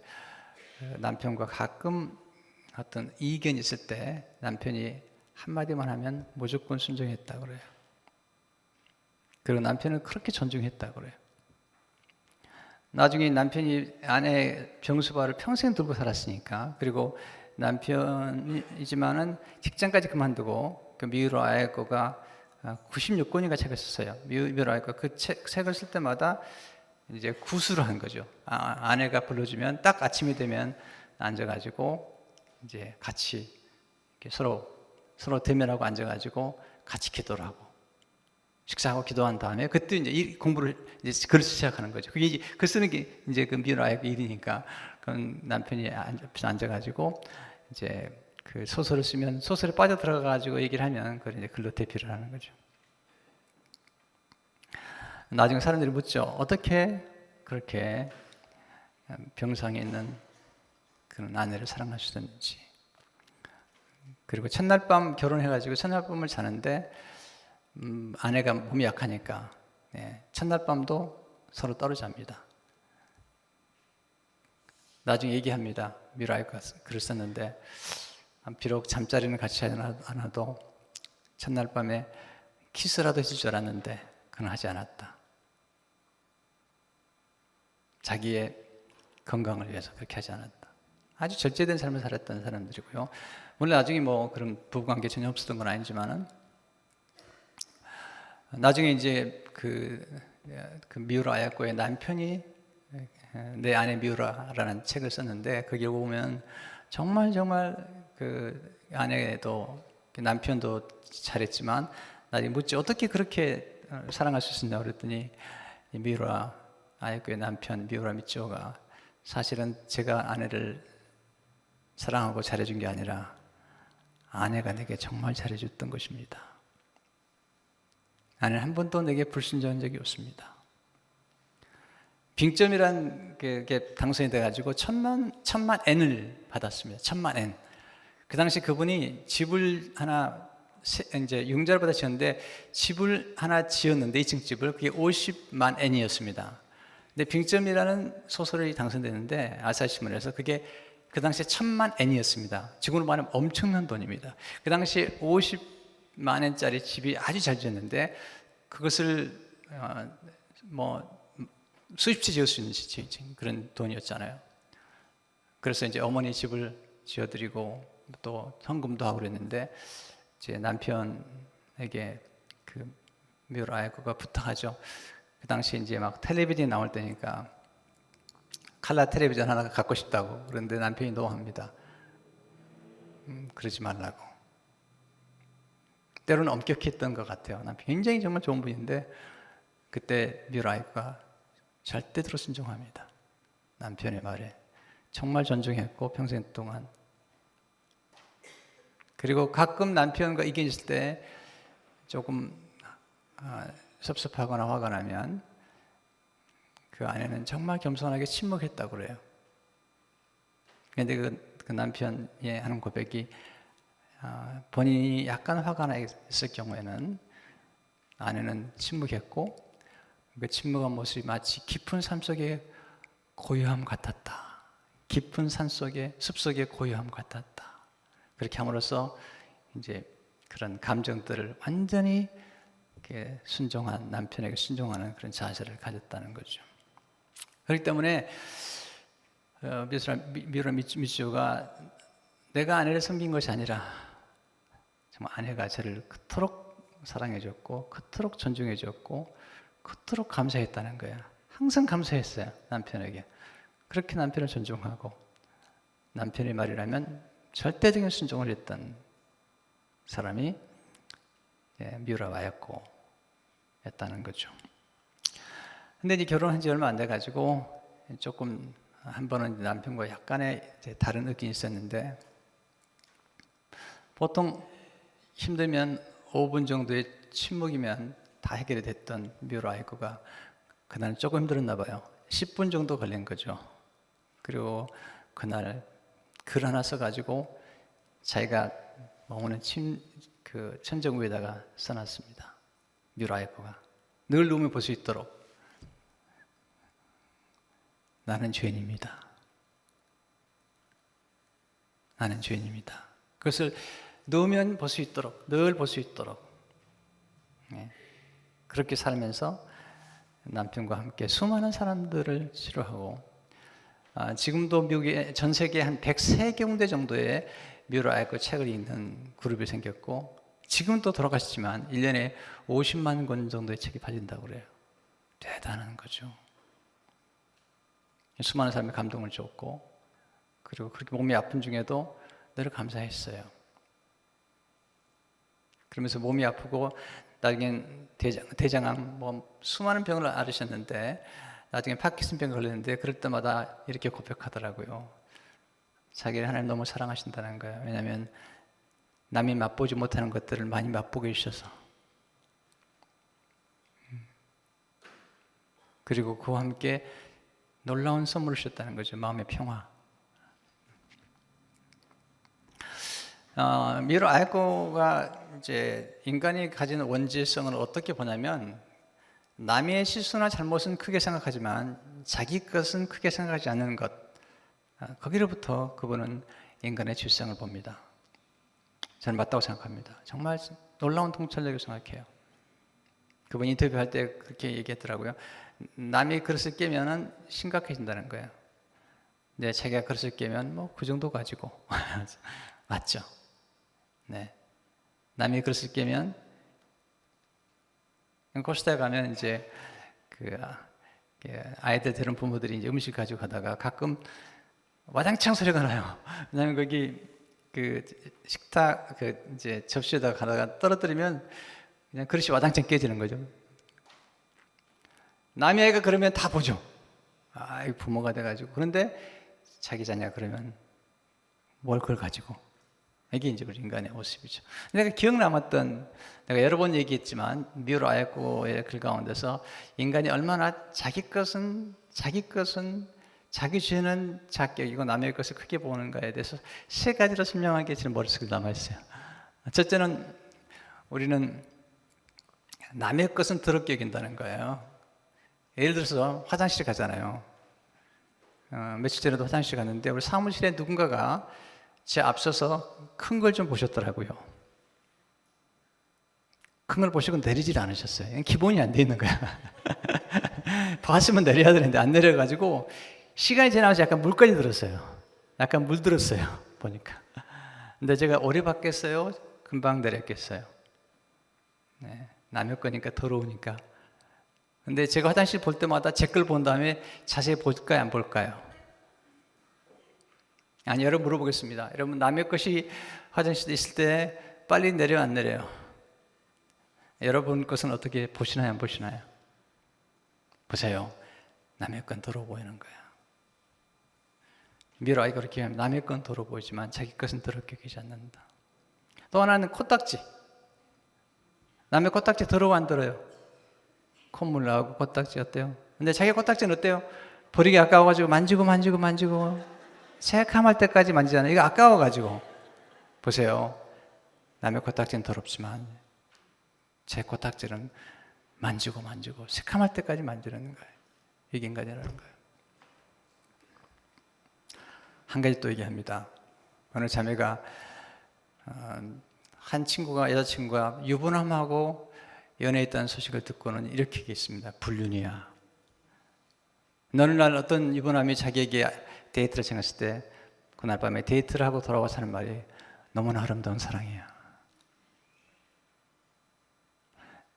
남편과 가끔 어떤 이견이 있을 때 남편이 한마디만 하면 무조건 순종했다고 그래요. 그리고 남편을 그렇게 존중했다고 그래요. 나중에 남편이 아내 병수발을 평생 들고 살았으니까, 그리고 남편이지만은 직장까지 그만두고 그 미우라 아야코가 96권인가 책을 썼어요. 미우라 아야코가 그 책을 쓸 때마다 이제 구술을 한 거죠. 아내가 불러주면 딱 아침이 되면 앉아가지고 이제 같이 이렇게 서로 대면하고 앉아가지고 같이 기도를 하고 식사하고 기도한 다음에 그때 이제 공부를 이제 글을 시작하는 거죠. 그게 글 쓰는 게 이제 그 미우라의 일이니까, 그건 남편이 옆에서 앉아가지고 이제 그 소설을 쓰면 소설에 빠져 들어가가지고 얘기를 하면 그걸 이제 글로 대피를 하는 거죠. 나중에 사람들이 묻죠. 어떻게 그렇게 병상에 있는 그런 아내를 사랑하시던지. 그리고 첫날 밤 결혼해가지고 첫날 밤을 자는데 아내가 몸이 약하니까 첫날 밤도 서로 떨어져 잡니다. 나중에 얘기합니다. 미라이가 글을 썼는데, 비록 잠자리는 같이 하지 않아도 첫날 밤에 키스라도 했을 줄 알았는데 그건 하지 않았다. 자기의 건강을 위해서 그렇게 하지 않았다. 아주 절제된 삶을 살았던 사람들이고요. 물론 나중에 뭐 그런 부부관계 전혀 없었던 건 아니지만은, 나중에 이제 그 미우라 아야코의 남편이 내 아내 미우라라는 책을 썼는데, 거기 보면 정말 그 아내도 남편도 잘했지만 나중에 묻지 어떻게 그렇게 사랑할 수 있었냐 그랬더니, 미우라 아야코의 남편 미우라 미치오가 사실은 제가 아내를 사랑하고 잘해준 게 아니라 아내가 내게 정말 잘해줬던 것입니다. 아내는 한 번도 내게 불순종한 적이 없습니다. 빙점이란 게 당선이 돼가지고 천만 엔을 받았습니다. 1000만 엔. 그 당시 그분이 집을 하나 이제 융자를 지었는데, 집을 하나 지었는데 2층 집을, 그게 50만 엔이었습니다. 근데 빙점이라는 소설이 당선됐는데 아사히신문에서 그게 그 당시에 1000만 엔이었습니다. 지금으로 말하면 엄청난 돈입니다. 그 당시에 50만 엔짜리 집이 아주 잘 지었는데 그것을 뭐 수십 채 지을 수 있는 그런 돈이었잖아요. 그래서 이제 어머니 집을 지어드리고 또 헌금도 하고 그랬는데, 이제 남편에게 그 미우라 아야코가 부탁하죠. 그 당시에 이제 막 텔레비전이 나올 때니까 칼라 텔레비전 하나 갖고 싶다고. 그런데 남편이 노합니다. 그러지 말라고. 때로는 엄격했던 것 같아요. 남편 굉장히 정말 좋은 분인데, 그때 미우라 아야코가 절대로 순종합니다. 남편의 말에 정말 존중했고 평생 동안. 그리고 가끔 남편과 이견있을 때 조금 섭섭하거나 화가 나면 그 아내는 정말 겸손하게 침묵했다고 그래요. 그런데 그 남편이 하는 고백이, 본인이 약간 화가 나 있을 경우에는 아내는 침묵했고, 그 침묵한 모습이 마치 깊은 산 속의 고요함 같았다. 깊은 산 속의 숲속의 고요함 같았다. 그렇게 함으로써 이제 그런 감정들을 완전히 순종한, 남편에게 순종하는 그런 자세를 가졌다는 거죠. 그렇기 때문에 미우라 미치오가 내가 아내를 섬긴 것이 아니라 정말 아내가 저를 그토록 사랑해줬고 그토록 존중해줬고 그토록 감사했다는 거야. 항상 감사했어요, 남편에게. 그렇게 남편을 존중하고 남편의 말이라면 절대적인 순종을 했던 사람이 뮤라와였고 였다는 거죠. 근데 이제 결혼한 지 얼마 안 돼가지고 조금 한 번은 남편과 약간의 다른 의견이 있었는데, 보통 힘들면 5분 정도의 침묵이면 다 해결이 됐던 뮤라와이프가 그날 조금 힘들었나 봐요. 10분 정도 걸린 거죠. 그리고 그날 글 하나 써가지고 자기가 머무는 그 천정 위에다가 써놨습니다. 뮤라와이프가 늘 눈을 볼 수 있도록, 나는 죄인입니다. 나는 죄인입니다. 그것을 넣으면 볼 수 있도록, 늘 볼 수 있도록, 그렇게 살면서 남편과 함께 수많은 사람들을 치료하고, 지금도 미국에 전 세계 한 103군데 정도의 뮤라와이프 책을 읽는 그룹이 생겼고, 지금도 돌아가시지만 1년에 50만 권 정도의 책이 팔린다고 그래요. 대단한 거죠. 수많은 사람이 감동을 줬고, 그리고 그렇게 몸이 아픈 중에도 늘 감사했어요. 그러면서 몸이 아프고 나중엔 대장암, 수많은 병을 앓으셨는데 나중에 파킨슨병 걸렸는데, 그럴 때마다 이렇게 고백하더라고요. 자기를 하나님 너무 사랑하신다는 거예요. 왜냐하면 남이 맛보지 못하는 것들을 많이 맛보게 해주셔서, 그리고 그와 함께 놀라운 선물을 주셨다는 거죠. 마음의 평화. 뮤라와이프가 이제 인간이 가진 원죄성을 어떻게 보냐면, 남의 실수나 잘못은 크게 생각하지만 자기 것은 크게 생각하지 않는 것, 거기로부터 그분은 인간의 질성을 봅니다. 저는 맞다고 생각합니다. 정말 놀라운 통찰력을 생각해요. 그분 인터뷰할 때 그렇게 얘기했더라고요. 남이 그릇을 깨면은 심각해진다는 거예요. 근데 자기가 그릇을 깨면 그 정도 가지고 맞죠? 네. 남이 그릇을 깨면, 코스타에 가면 이제 아이들 데려온 부모들이 이제 음식 가지고 가다가 가끔 와장창 소리가 나요. 왜냐하면 거기 식탁 이제 접시에다가 가다가 떨어뜨리면 그냥 그릇이 와장창 깨지는 거죠. 남의 아이가 그러면 다 보죠. 부모가 돼가지고. 그런데 자기 자녀가 그러면 뭘 그걸 가지고. 이게 이제 우리 인간의 모습이죠. 내가 기억 남았던, 내가 여러 번 얘기했지만 뮤라와이프의 글 가운데서 인간이 얼마나 자기 것은 자기 죄는 작게, 남의 것을 크게 보는가에 대해서 3가지로 설명하게 제 머릿속에 남아있어요. 첫째는, 우리는 남의 것은 더럽게 여긴다는 거예요. 예를 들어서 화장실 가잖아요. 며칠 전에도 화장실 갔는데 우리 사무실에 누군가가 제 앞서서 큰 걸 좀 보셨더라고요. 큰 걸 보시고 내리질 않으셨어요. 기본이 안 돼 있는 거야. 봤으면 내려야 되는데 안 내려가지고 시간이 지나면서 약간 물까지 들었어요. 약간 물들었어요. 보니까. 근데 제가 오래 봤겠어요? 금방 내렸겠어요? 네, 남의 거니까 더러우니까. 근데 제가 화장실 볼 때마다 제 걸 본 다음에 자세히 볼까요? 안 볼까요? 아니, 여러분 물어보겠습니다. 여러분, 남의 것이 화장실에 있을 때 빨리 내려요, 안 내려요? 여러분 것은 어떻게 보시나요, 안 보시나요? 보세요. 남의 건 더러워 보이는 거야. 뮤라와이프가 그렇게 하면 남의 건 더러워 보이지만 자기 것은 더럽게 여기지 않는다. 또 하나는 코딱지. 남의 코딱지 더러워 안 들어요? 콧물 나오고 코딱지 어때요? 근데 자기 코딱지는 어때요? 버리기 아까워가지고 만지고 새카말 때까지 만지잖아요. 이거 아까워가지고. 보세요. 남의 코딱지는 더럽지만 제 코딱지는 만지고 새카말 때까지 만지는 거예요. 이게 인간이라는 거예요. 한 가지 또 얘기합니다. 어느 자매가 한 친구가, 여자친구가 유부남하고 연애했다는 소식을 듣고는 이렇게 얘기했습니다. 불륜이야. 어느 날 어떤 유부남이 자기에게 데이트를 정했을 때 그날 밤에 데이트를 하고 돌아와서 하는 말이 너무나 아름다운 사랑이야.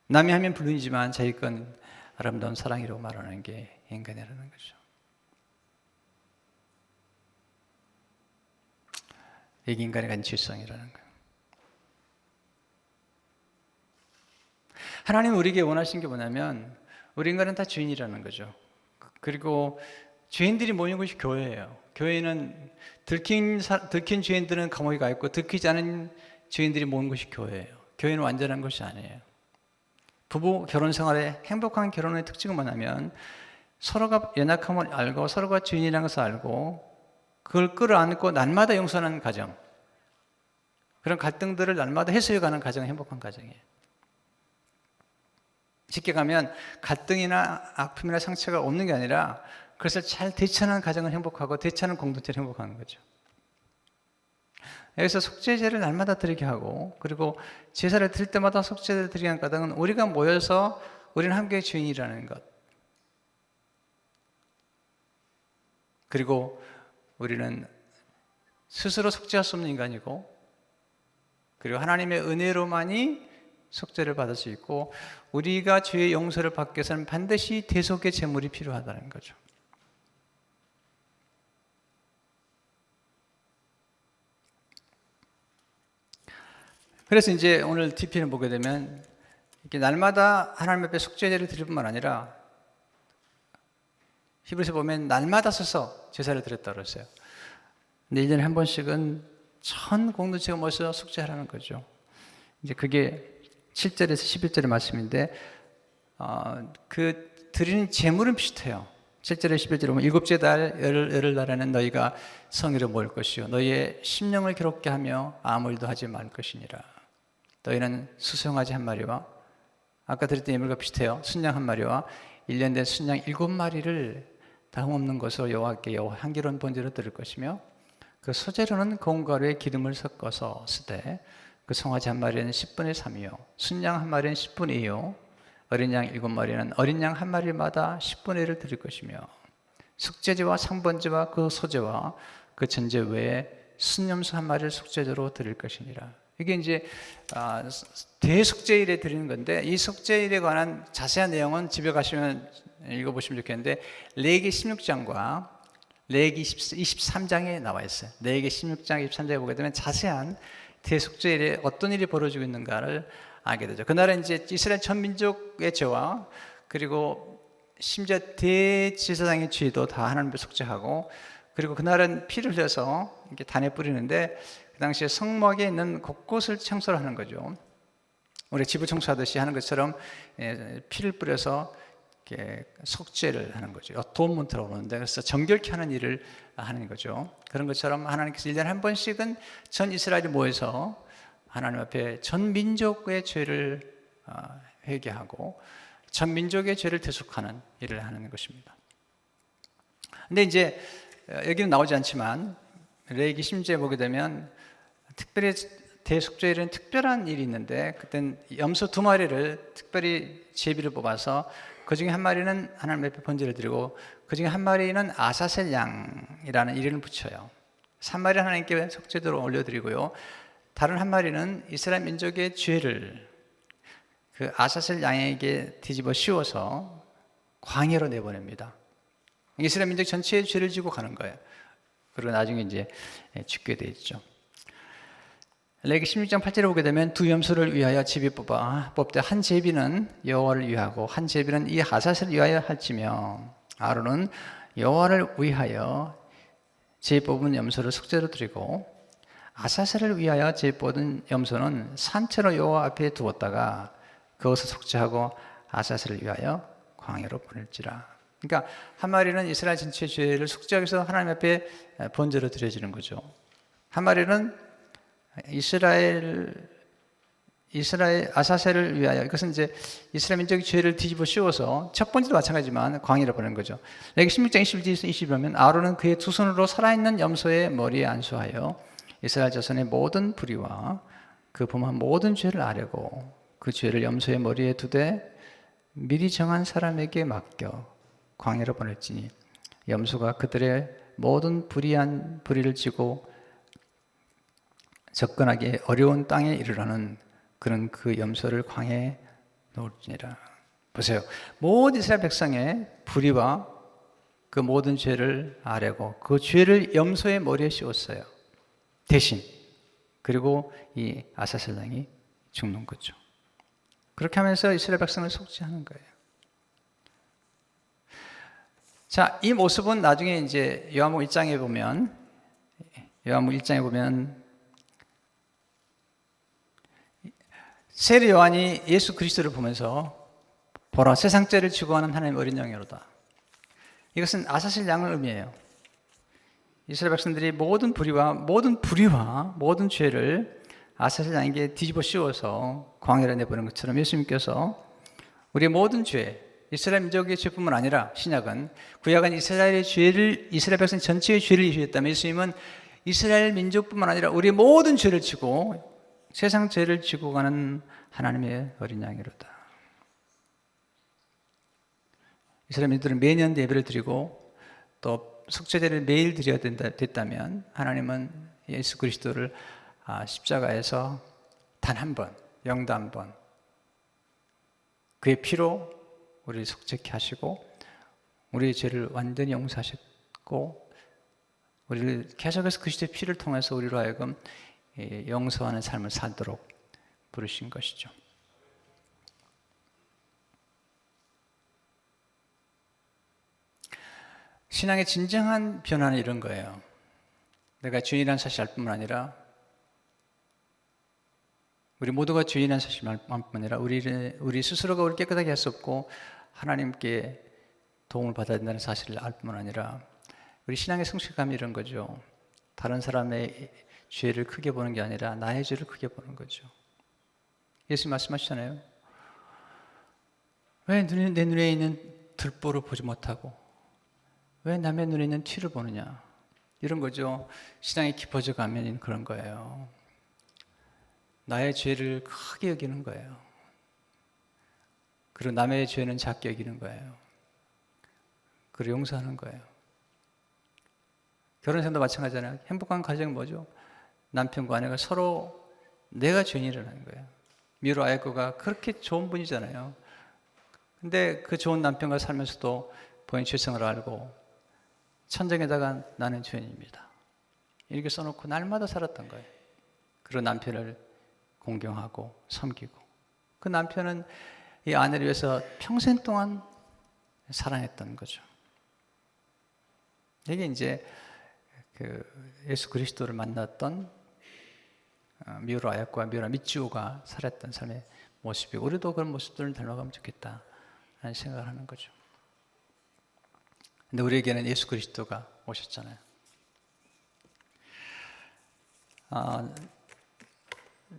남이 하면 불륜이지만 자기 건 아름다운 사랑이라고 말하는 게 인간이라는 거죠. 이게 인간의 가진 질성이라는 거예요. 하나님 우리에게 원하신 게 뭐냐면 우리 인간은 다 죄인이라는 거죠. 그리고 죄인들이 모이는 곳이 교회예요. 교회는 들킨 죄인들은 감옥에 가 있고 들키지 않은 죄인들이 모이는 곳이 교회예요. 교회는 완전한 것이 아니에요. 부부 결혼 생활에 행복한 결혼의 특징은 뭐냐면 서로가 연약함을 알고 서로가 죄인이라는 것을 알고 그걸 끌어안고 날마다 용서하는 가정, 그런 갈등들을 날마다 해소해가는 가정이 행복한 가정이에요. 쉽게 가면 갈등이나 아픔이나 상처가 없는 게 아니라 그것을 잘 대처하는 가정은 행복하고 대처하는 공동체는 행복한 거죠. 여기서 속죄제를 날마다 드리게 하고, 그리고 제사를 드릴 때마다 속죄제를 드리게 하는 까닭은 우리가 모여서 우리는 함께 주인이라는 것, 그리고 우리는 스스로 속죄할 수 없는 인간이고, 그리고 하나님의 은혜로만이 속죄를 받을 수 있고, 우리가 죄의 용서를 받기 위해서는 반드시 대속의 제물이 필요하다는 거죠. 그래서 이제 오늘 DP를 보게 되면 이렇게 날마다 하나님 앞에 속죄제를 드릴 뿐만 아니라 히브리서 보면 날마다 서서 제사를 드렸다고 그랬어요. 근데 1년에 한 번씩은 전 공동체가 모여서 속죄하라는 거죠. 이제 그게 7절에서 11절의 말씀인데 그 드리는 제물은 비슷해요. 7절에 11절에 보면 일곱째 달 열흘날에는 너희가 성회를 모을 것이요 너희의 심령을 괴롭게 하며 아무 일도 하지 말 것이니라. 너희는 수송아지 한 마리와 아까 드렸던 예물과 비슷해요. 순양 한 마리와 1년 된 순양 7마리를 다흠 없는 것으로 여호와께 향기로운 번제로 드릴 것이며 그 소재로는 고운 가루에 기름을 섞어서 쓰되 그 송아지 한 마리는 10분의 3이요 순양 한 마리는 10분의 2요 어린 양 7마리는 어린 양 한 마리마다 10분의 1을 드릴 것이며 속죄제와 상번제와 그 소제와 그 전제 외에 순염소 한 마리를 속죄제로 드릴 것이니라. 이게 이제 대속죄일에 드리는 건데 이 속죄일에 관한 자세한 내용은 집에 가시면 읽어보시면 좋겠는데 레위기 16장과 레위기 23장에 나와 있어요. 레위기 16장 23장에 보게 되면 자세한 대속죄일에 어떤 일이 벌어지고 있는가를 알게 되죠. 그날은 이제 이스라엘 전 민족의 죄와 그리고 심지어 대제사장의 죄도 다 하나님 앞에 속죄하고 그리고 그날은 피를 흘려서 이렇게 단에 뿌리는데 그 당시에 성막에 있는 곳곳을 청소를 하는 거죠. 우리 집을 청소하듯이 하는 것처럼 피를 뿌려서 이렇게 속죄를 하는 거죠. 어토먼트라고 그러는데 그래서 정결케 하는 일을 하는 거죠. 그런 것처럼 하나님께서 1년에 한 번씩은 전 이스라엘이 모여서 하나님 앞에 전 민족의 죄를 회개하고 전 민족의 죄를 대속하는 일을 하는 것입니다. 근데 이제 여기는 나오지 않지만 레위기 10장에 보게 되면 특별히 대속죄일은 특별한 일이 있는데 그땐 염소 2마리를 특별히 제비를 뽑아서 그 중에 한 마리는 하나님 앞에 번제를 드리고 그 중에 한 마리는 아사셀 양이라는 이름을 붙여요. 3마리는 하나님께 속죄제로 올려드리고요. 다른 한 마리는 이스라엘 민족의 죄를 그 아사셀 양에게 뒤집어 씌워서 광야로 내보냅니다. 이스라엘 민족 전체의 죄를 지고 가는 거예요. 그리고 나중에 이제 죽게 돼 있죠. 레위기 16장 8절에 보게 되면 두 염소를 위하여 제비 뽑되 한 제비는 여호와를 위하고 한 제비는 이 아사셀을 위하여 할지며 아론은 여호와를 위하여 제비 뽑은 염소를 속죄로 드리고 아사셀을 위하여 제비 뽑은 염소는 산채로 여호와 앞에 두었다가 그것을 속죄하고 아사셀을 위하여 광야로 보낼지라. 그러니까 한 마리는 이스라엘 전체의 죄를 속죄하기 위해서 하나님 앞에 번제로 드려지는 거죠. 한 마리는 이스라엘 아사셀을 위하여, 이것은 이제 이스라엘 민족의 죄를 뒤집어 씌워서 첫 번째도 마찬가지지만 광야로 보낸 거죠. 레위기 16장 21절에서 22절에 아론은 그의 두 손으로 살아있는 염소의 머리에 안수하여 이스라엘 자손의 모든 불의와 그 범한 모든 죄를 아뢰고 그 죄를 염소의 머리에 두되 미리 정한 사람에게 맡겨 광야로 보낼지니 염소가 그들의 모든 불의를 지고 접근하기 어려운 땅에 이르러는 그는 그 염소를 광야에 놓을지니라. 보세요. 모든 이스라엘 백성의 불의와 그 모든 죄를 아뢰고 그 죄를 염소의 머리에 씌웠어요. 대신. 그리고 이 아사셀 양이 죽는 거죠. 그렇게 하면서 이스라엘 백성을 속죄하는 거예요. 자, 이 모습은 나중에 이제 요한복음 1장에 보면 세례 요한이 예수 그리스도를 보면서 보라, 세상 죄를 지고 가는 하나님의 어린 양이로다. 이것은 아사실 양을 의미해요. 이스라엘 백성들이 모든 죄를 아사실 양에게 뒤집어 씌워서 광야로 내보낸 것처럼 예수님께서 우리의 모든 죄, 이스라엘 민족의 죄뿐만 아니라 신약은, 구약은 이스라엘 백성 전체의 죄를 이루셨다면 예수님은 이스라엘 민족뿐만 아니라 우리의 모든 죄를 지고 세상 죄를 지고 가는 하나님의 어린 양이로다. 이스라엘 민족들은 매년 예배를 드리고 또 속죄제를 매일 드려야 됐다면 하나님은 예수 그리스도를 십자가에서 단 한 번, 영도 한 번 그의 피로 우리를 속죄케 하시고 우리의 죄를 완전히 용서하셨고 우리를 계속해서 그리스도의 피를 통해서 우리로 하여금 용서하는 삶을 살도록 부르신 것이죠. 신앙의 진정한 변화는 이런 거예요. 내가 죄인이라는 사실 알 뿐만 아니라 우리 모두가 죄인이라는 사실 알 뿐만 아니라 우리 스스로가 우리를 깨끗하게 할 수 없고 하나님께 도움을 받아야 된다는 사실을 알 뿐만 아니라 우리 신앙의 성취감이 이런 거죠. 다른 사람의 죄를 크게 보는 게 아니라 나의 죄를 크게 보는 거죠. 예수님 말씀하시잖아요. 왜 내 눈에 있는 들보를 보지 못하고 왜 남의 눈에 있는 티를 보느냐, 이런 거죠. 신앙이 깊어져 가면 그런 거예요. 나의 죄를 크게 여기는 거예요. 그리고 남의 죄는 작게 여기는 거예요. 그리고 용서하는 거예요. 결혼생도 마찬가지잖아요. 행복한 가정은 뭐죠? 남편과 아내가 서로 내가 죄인이라는 거예요. 미로 아이코가 그렇게 좋은 분이잖아요. 근데 그 좋은 남편과 살면서도 본인 죄성을 알고 천장에다가 나는 죄인입니다, 이렇게 써놓고 날마다 살았던 거예요. 그리고 남편을 공경하고 섬기고 그 남편은 이 아내를 위해서 평생 동안 사랑했던 거죠. 이게 이제 그 예수 그리스도를 만났던 미우라 아야코와 미우라 미치오가 살았던 삶의 모습이, 우리도 그런 모습들을 닮아가면 좋겠다 라는 생각을 하는 거죠. 근데 우리에게는 예수 그리스도가 오셨잖아요.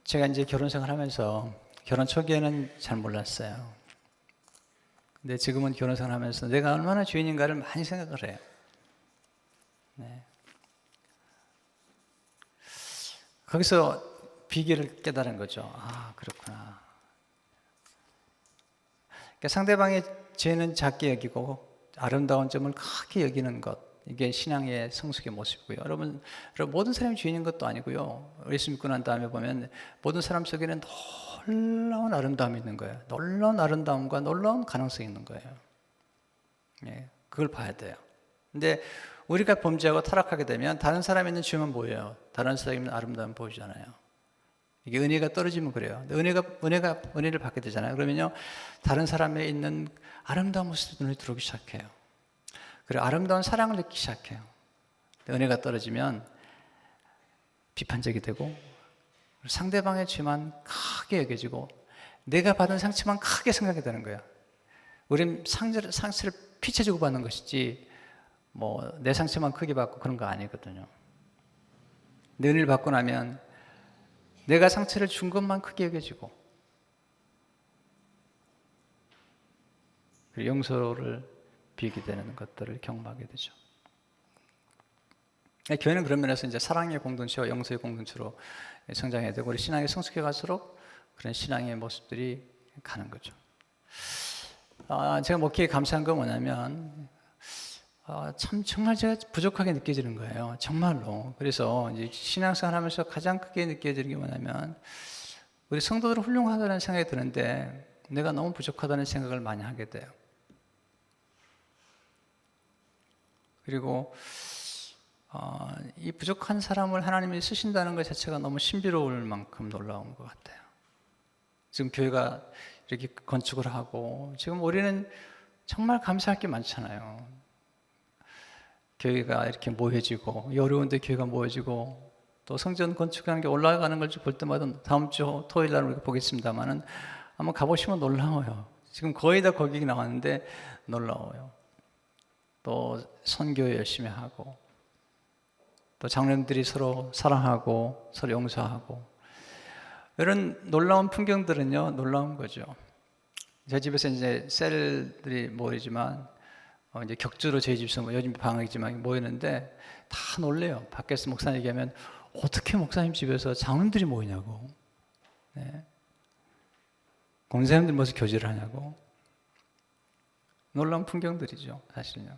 제가 이제 결혼 생활하면서 결혼 초기에는 잘 몰랐어요. 근데 지금은 결혼 생활하면서 내가 얼마나 죄인인가를 많이 생각을 해요. 네. 거기서 비결을 깨달은 거죠. 아, 그렇구나. 그러니까 상대방의 죄는 작게 여기고 아름다운 점을 크게 여기는 것, 이게 신앙의 성숙의 모습이고요. 여러분 모든 사람이 죄인인 것도 아니고요. 예수 믿고 난 다음에 보면 모든 사람 속에는 놀라운 아름다움이 있는 거예요. 놀라운 아름다움과 놀라운 가능성이 있는 거예요. 예, 그걸 봐야 돼요. 근데 우리가 범죄하고 타락하게 되면 다른 사람이 있는 죄만 보여요. 다른 사람이 있는 아름다움 보이잖아요. 이게 은혜가 떨어지면 그래요. 은혜를 받게 되잖아요. 그러면요, 다른 사람에 있는 아름다운 모습이 눈에 들어오기 시작해요. 그리고 아름다운 사랑을 느끼기 시작해요. 은혜가 떨어지면 비판적이 되고 상대방의 죄만 크게 여겨지고 내가 받은 상처만 크게 생각이 되는 거예요. 우린 상처를 피채 주고 받는 것이지 뭐 내 상처만 크게 받고 그런 거 아니거든요. 내 은혜를 받고 나면 내가 상처를 준 것만 크게 여겨지고 그리고 용서를 비게 되는 것들을 경험하게 되죠. 교회는 그런 면에서 이제 사랑의 공동체와 용서의 공동체로 성장해야 되고 우리 신앙이 성숙해 갈수록 그런 신앙의 모습들이 가는 거죠. 제가 목회에 감사한 건 뭐냐면 정말 제가 부족하게 느껴지는 거예요. 정말로. 그래서 이제 신앙생활 하면서 가장 크게 느껴지는 게 뭐냐면 우리 성도들은 훌륭하다는 생각이 드는데 내가 너무 부족하다는 생각을 많이 하게 돼요. 그리고 이 부족한 사람을 하나님이 쓰신다는 것 자체가 너무 신비로울 만큼 놀라운 것 같아요. 지금 교회가 이렇게 건축을 하고 지금 우리는 정말 감사할 게 많잖아요. 교회가 이렇게 모여지고 어려운데 교회가 모여지고 또 성전 건축하는 게 올라가는 걸 볼 때마다 다음 주 토요일 날 우리가 보겠습니다만은 한번 가보시면 놀라워요. 지금 거의 다 거기 나왔는데 놀라워요. 또 선교 열심히 하고 또 장로님들이 서로 사랑하고 서로 용서하고 이런 놀라운 풍경들은요, 놀라운 거죠. 제 집에서 이제 셀들이 모이지만 이제 격주로 저희 집에서 요즘 방학이지만 모이는데 다 놀래요. 밖에서 목사님 얘기하면 어떻게 목사님 집에서 장로님들이 모이냐고, 네. 권사님들 모여서 교제를 하냐고. 놀라운 풍경들이죠, 사실은요.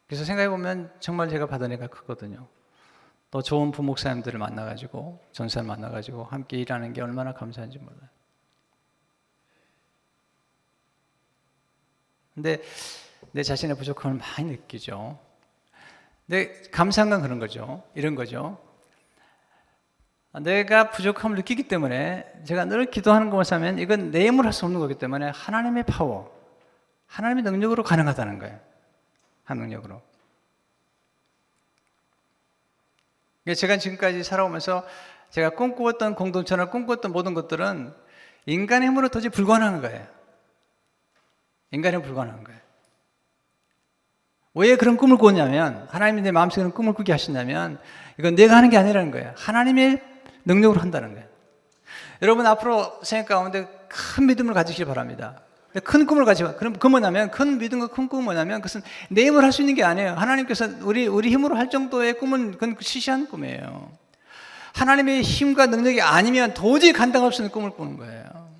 그래서 생각해보면 정말 제가 받은 애가 크거든요. 또 좋은 부목사님들을 만나가지고 전사를 만나가지고 함께 일하는 게 얼마나 감사한지 몰라요. 근데 내 자신의 부족함을 많이 느끼죠. 근데 감사한 건 그런 거죠. 이런 거죠. 내가 부족함을 느끼기 때문에 제가 늘 기도하는 것을 하면 이건 내 힘으로 할 수 없는 거기 때문에 하나님의 파워, 하나님의 능력으로 가능하다는 거예요. 한 능력으로. 제가 지금까지 살아오면서 제가 꿈꾸었던 공동체나 꿈꾸었던 모든 것들은 인간의 힘으로 도저히 불가능한 거예요. 인간의 힘으로 불가능한 거예요. 왜 그런 꿈을 꾸었냐면, 하나님이 내 마음속에 그런 꿈을 꾸게 하신다면 이건 내가 하는 게 아니라는 거예요. 하나님의 능력으로 한다는 거예요. 여러분 앞으로 생각 가운데 큰 믿음을 가지시길 바랍니다. 큰 꿈을 가지고, 그럼 그 뭐냐면, 큰 믿음과 큰 꿈은 뭐냐면, 그것은 내 힘으로 할 수 있는 게 아니에요. 하나님께서 우리 힘으로 할 정도의 꿈은 그건 시시한 꿈이에요. 하나님의 힘과 능력이 아니면 도저히 감당할 수 없는 꿈을 꾸는 거예요.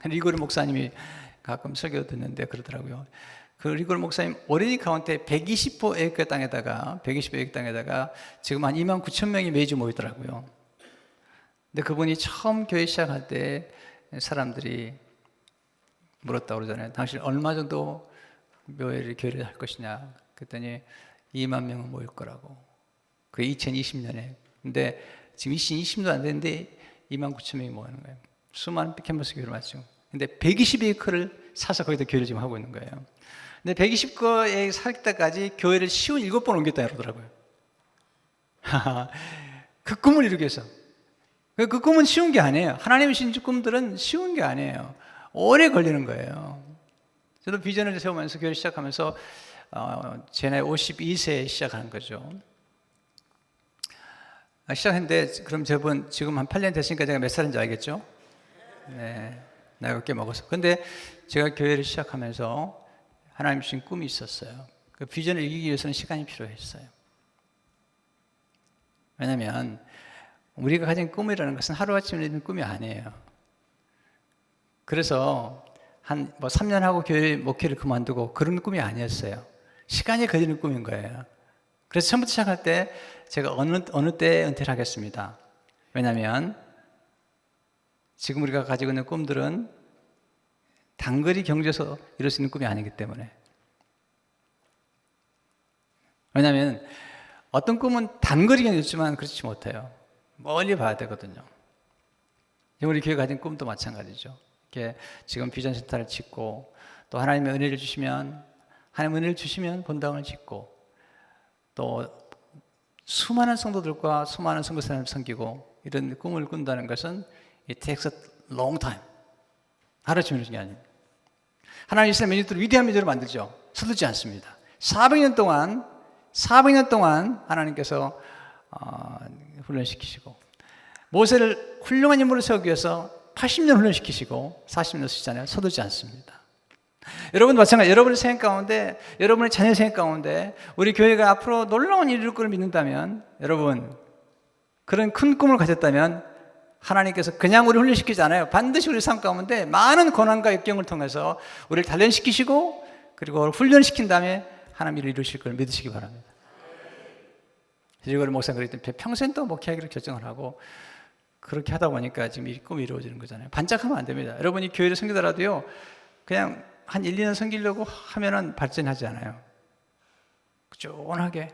리고르 목사님이 가끔 설교 듣는데 그러더라고요. 그 리고르 목사님 오레니 카운트에 120에이커 땅에다가 지금 한 2만 9천 명이 매주 모이더라고요. 근데 그분이 처음 교회 시작할 때 사람들이 물었다고 그러잖아요. 당신 얼마 정도 교회를 할 것이냐. 그랬더니 2만 명은 모일 거라고. 그게 2020년에. 근데 지금 2020도 안 됐는데 2만 9천 명이 모이는 거예요. 수많은 캠퍼스 교회를 마치고. 근데 120에이커를 사서 거기다 교회를 지금 하고 있는 거예요. 근데 120거에 살 때까지 교회를 57번 옮겼다 그러더라고요. 그 꿈을 이루기 위해서. 그 꿈은 쉬운 게 아니에요. 하나님의 신주 꿈들은 쉬운 게 아니에요. 오래 걸리는 거예요. 저도 비전을 세우면서 교회를 시작하면서 제 나이 52세에 시작한 거죠. 시작했는데 그럼 저분 지금 한 8년 됐으니까 제가 몇 살인지 알겠죠? 네, 나이가 꽤 먹었어요. 근데 제가 교회를 시작하면서 하나님 주신 꿈이 있었어요. 그 비전을 이기기 위해서는 시간이 필요했어요. 왜냐하면 우리가 가진 꿈이라는 것은 하루아침에 이루는 꿈이 아니에요. 그래서 한 3년 하고 교회 목회를 그만두고 그런 꿈이 아니었어요. 시간이 걸리는 꿈인 거예요. 그래서 처음부터 시작할 때 제가 어느 때 은퇴를 하겠습니다. 왜냐하면 지금 우리가 가지고 있는 꿈들은 단거리 경주에서 이룰 수 있는 꿈이 아니기 때문에. 왜냐하면 어떤 꿈은 단거리 경주지만 그렇지 못해요. 멀리 봐야 되거든요. 우리 교회 가진 꿈도 마찬가지죠. 이렇게 지금 비전센터를 짓고 또 하나님의 은혜를 주시면 본당을 짓고 또 수많은 성도들과 수많은 선교사님을 섬기고 이런 꿈을 꾼다는 것은 it takes a long time. 하루아침에 이루어진 게 아닙니다. 하나님 이스라엘 민족들을 위대한 민족으로 만들죠. 서두지 않습니다. 400년 동안 하나님께서 훈련시키시고 모세를 훌륭한 인물을 세우기 위해서 80년 훈련시키시고 40년 쓰시잖아요. 서두지 않습니다. 여러분 마찬가지. 여러분의 생각 가운데, 여러분의 자녀 생각 가운데 우리 교회가 앞으로 놀라운 일을 이룰 것을 믿는다면, 여러분 그런 큰 꿈을 가졌다면 하나님께서 그냥 우리 훈련시키지 않아요. 반드시 우리 삶 가운데 많은 고난과 역경을 통해서 우리를 단련시키시고 그리고 훈련시킨 다음에 하나님 일을 이루실 걸 믿으시기 바랍니다. 이걸 목사가 그랬더니 평생 또 목회하기로 결정을 하고 그렇게 하다 보니까 지금 이 꿈이 이루어지는 거잖아요. 반짝하면 안 됩니다. 여러분이 교회를 섬기더라도요, 그냥 한 1, 2년 섬기려고 하면은 발전하지 않아요. 꾸준하게.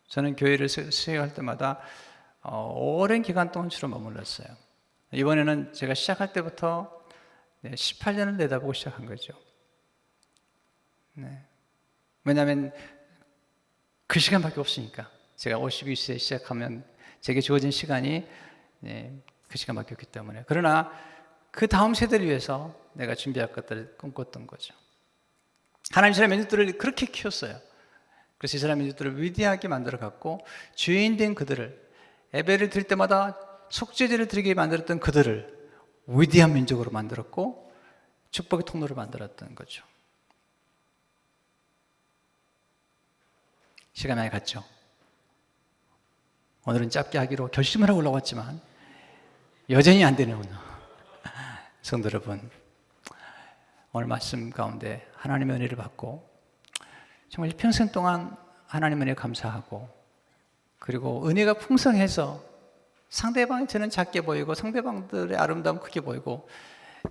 저는 교회를 수행할 때마다 오랜 기간 동안 주로 머물렀어요. 이번에는 제가 시작할 때부터 18년을 내다보고 시작한 거죠. 네. 왜냐하면 그 시간밖에 없으니까. 제가 52세에 시작하면 제게 주어진 시간이 그 시간밖에 없기 때문에. 그러나 그 다음 세대를 위해서 내가 준비할 것들을 꿈꿨던 거죠. 하나님 이스라엘 민족들을 그렇게 키웠어요. 그래서 이스라엘 민족들을 위대하게 만들어 갖고 죄인 된 그들을, 예배를 드릴 때마다 속죄제를 드리게 만들었던 그들을 위대한 민족으로 만들었고 축복의 통로를 만들었던 거죠. 시간이 많이 갔죠. 오늘은 짧게 하기로 결심을 하고 올라왔지만 여전히 안 되는군요. 성도 여러분, 오늘 말씀 가운데 하나님의 은혜를 받고 정말 평생 동안 하나님의 은혜에 감사하고, 그리고 은혜가 풍성해서 상대방이 저는 작게 보이고 상대방들의 아름다움 크게 보이고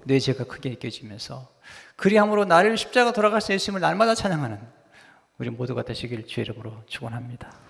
내 죄가 크게 느껴지면서 그리함으로 나를 십자가 돌아가신 예수님을 날마다 찬양하는 우리 모두가 되시길 주의 이름으로 축원합니다.